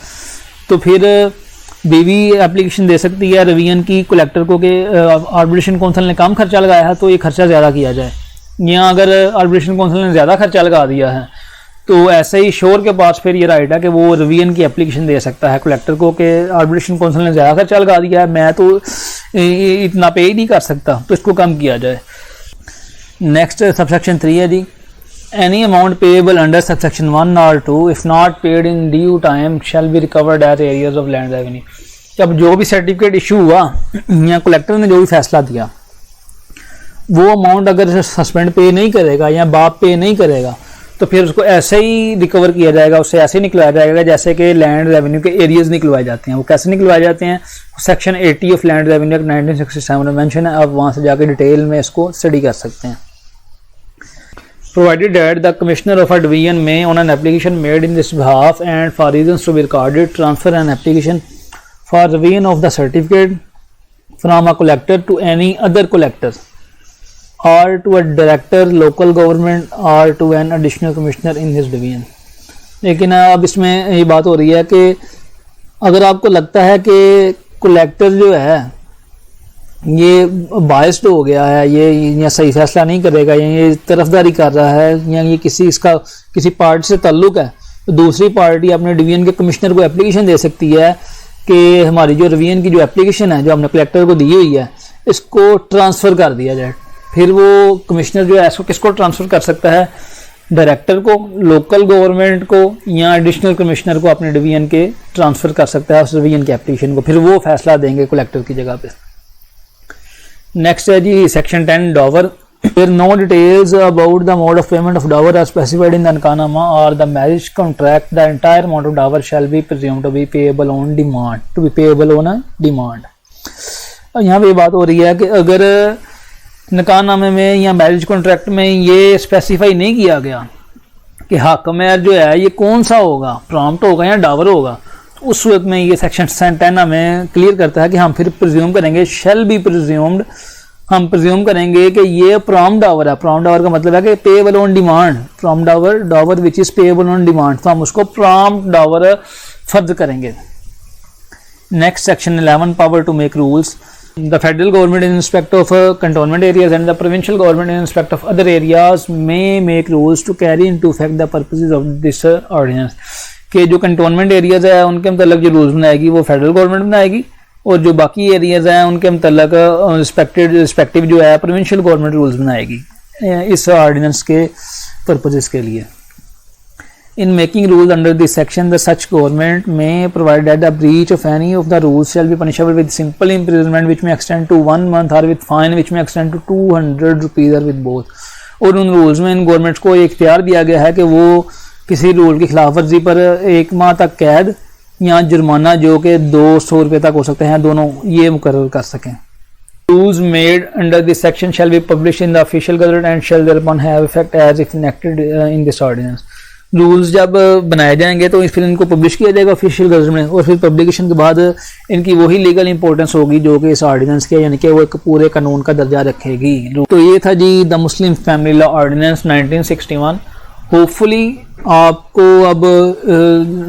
तो फिर बीवी एप्लीकेशन दे सकती है रिवीजन की कलेक्टर को कि आर्बिट्रेशन काउंसिल ने कम खर्चा लगाया है तो ये खर्चा ज़्यादा किया जाए। या अगर आर्बिट्रेशन काउंसिल ने ज़्यादा खर्चा लगा दिया है तो ऐसे ही शोर के पास फिर ये राइट है कि वो रिवीजन की एप्लीकेशन दे सकता है कलेक्टर को कि आर्बिट्रेशन काउंसिल ने ज़्यादा खर्चा लगा दिया है, मैं तो इतना पे ही नहीं कर सकता, तो इसको कम किया जाए। नेक्स्ट सबसेक्शन 3 है जी, any amount payable under subsection 1 or 2 if not paid in due time shall be recovered as arrears of land revenue. जब जो भी सर्टिफिकेट इशू हुआ या कलेक्टर ने जो भी फैसला दिया, वो अमाउंट अगर हस्बैंड पे नहीं करेगा या बाप पे नहीं करेगा तो फिर उसको ऐसे ही रिकवर किया जाएगा, उससे ऐसे ही निकलवाया जाएगा जैसे कि लैंड रेवेन्यू के एरियाज निकलवाए जाते हैं। वो कैसे निकलवाए जाते हैं, सेक्शन 80 ऑफ लैंड रेवेन्यू 1967 में मेंशन है, आप वहाँ से जाकर डिटेल में इसको स्टडी कर सकते हैं। Provided that the Commissioner of a Division may, on an application made in this behalf and for reasons to be recorded, transfer an application for revision of the certificate from a collector to any other collector or to a director, local government or to an additional commissioner in his division। लेकिन अब इसमें ये बात हो रही है कि अगर आपको लगता है कि कलेक्टर जो है ये बायस्ड हो गया है, ये सही फैसला नहीं करेगा, ये तरफदारी कर रहा है, या ये किसी पार्टी से ताल्लुक है, तो दूसरी पार्टी अपने डिवीजन के कमिश्नर को एप्लीकेशन दे सकती है कि हमारी जो डिवीजन की जो एप्लीकेशन है जो हमने कलेक्टर को दी हुई है इसको ट्रांसफ़र कर दिया जाए। फिर वो कमिश्नर जो है इसको किसको ट्रांसफ़र कर सकता है, डायरेक्टर को, लोकल गवर्नमेंट को या एडिशनल कमिश्नर को अपने डिवीजन के ट्रांसफ़र कर सकता है उस डिवीजन की एप्लीकेशन को, फिर वो फैसला देंगे कलेक्टर की जगह पे। नेक्स्ट है जी section 10 dower. Where no details about the mode of payment of dower are specified in the Ankanama or the marriage contract, the entire amount of dower shall be presumed to be payable on demand, to be payable on a demand। यहाँ पे बात हो रही है कि अगर नकानामे में या मैरिज कॉन्ट्रैक्ट में ये स्पेसिफाई नहीं किया गया कि हक मेहर जो है ये कौन सा होगा, प्रॉम्प्ट होगा या डावर होगा, तो उस वक्त में ये सेक्शन 10 हमें क्लियर करता है कि हम फिर प्रिज्यूम करेंगे, शैल बी प्रिज्यूम्ड, हम प्रिज्यूम करेंगे कि ये प्रॉम्प्ट डावर है। प्रॉम्प्ट डावर का मतलब है कि payable on demand, prompt dower which is payable on demand, तो हम उसको प्रॉम्प्ट डावर फर्ज करेंगे। Next section 11 power to make rules. The federal government in respect of cantonment areas and the provincial government in respect of other areas may make rules to carry into effect the purposes of this ordinance। कि जो cantonment areas है उनके मतलब जो rules बनाएगी वो federal government बनाएगी, और जो बाकी एरियाज हैं उनके मतलब रिस्पेक्टिव जो है प्रोविंशियल गवर्नमेंट रूल्स बनाएगी इस ऑर्डिनेंस के पर्पसेस के लिए। In making rules under this section, the such government may provide that the breach of any of the rules shall be punishable with simple imprisonment which may extend to 1 month or with fine which may extend to 200 rupees or with both। और उन rules में इन governments को ये इख्तियार दिया गया है कि वो किसी रूल की खिलाफ वर्जी पर 1 माह तक कैद या जुर्माना जो कि 200 रुपये तक हो सकते हैं, दोनों ये मुकर्रर कर सकें। Rules made under this section shall be published in the official gazette and shall thereupon have effect as if enacted in this ordinance। Rules जब बनाए जाएंगे तो फिर इनको पब्लिश किया जाएगा ऑफिशियल गजट में, और फिर पब्लिकेशन के बाद इनकी वही लीगल इंपॉर्टेंस होगी जो कि इस ऑर्डिनेंस के, यानी कि वो एक पूरे कानून का दर्जा रखेगी। तो ये था जी the Muslim family law ordinance 1961। Hopefully आपको अब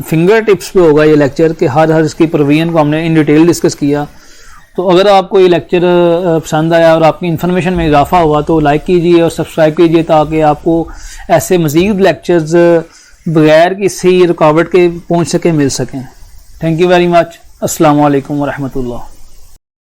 फिंगर टिप्स पे होगा ये लेक्चर कि हर इसकी प्रोविजन को हमने इन डिटेल डिस्कस किया। तो अगर आपको ये लेक्चर पसंद आया और आपकी इन्फॉर्मेशन में इजाफा हुआ तो लाइक कीजिए और सब्सक्राइब कीजिए ताकि आपको ऐसे मज़ीद लेक्चर्स बगैर किसी रुकावट के पहुँच सकें, मिल सकें। Thank you very much. अस्सलाम वालेकुम व रहमतुल्लाह।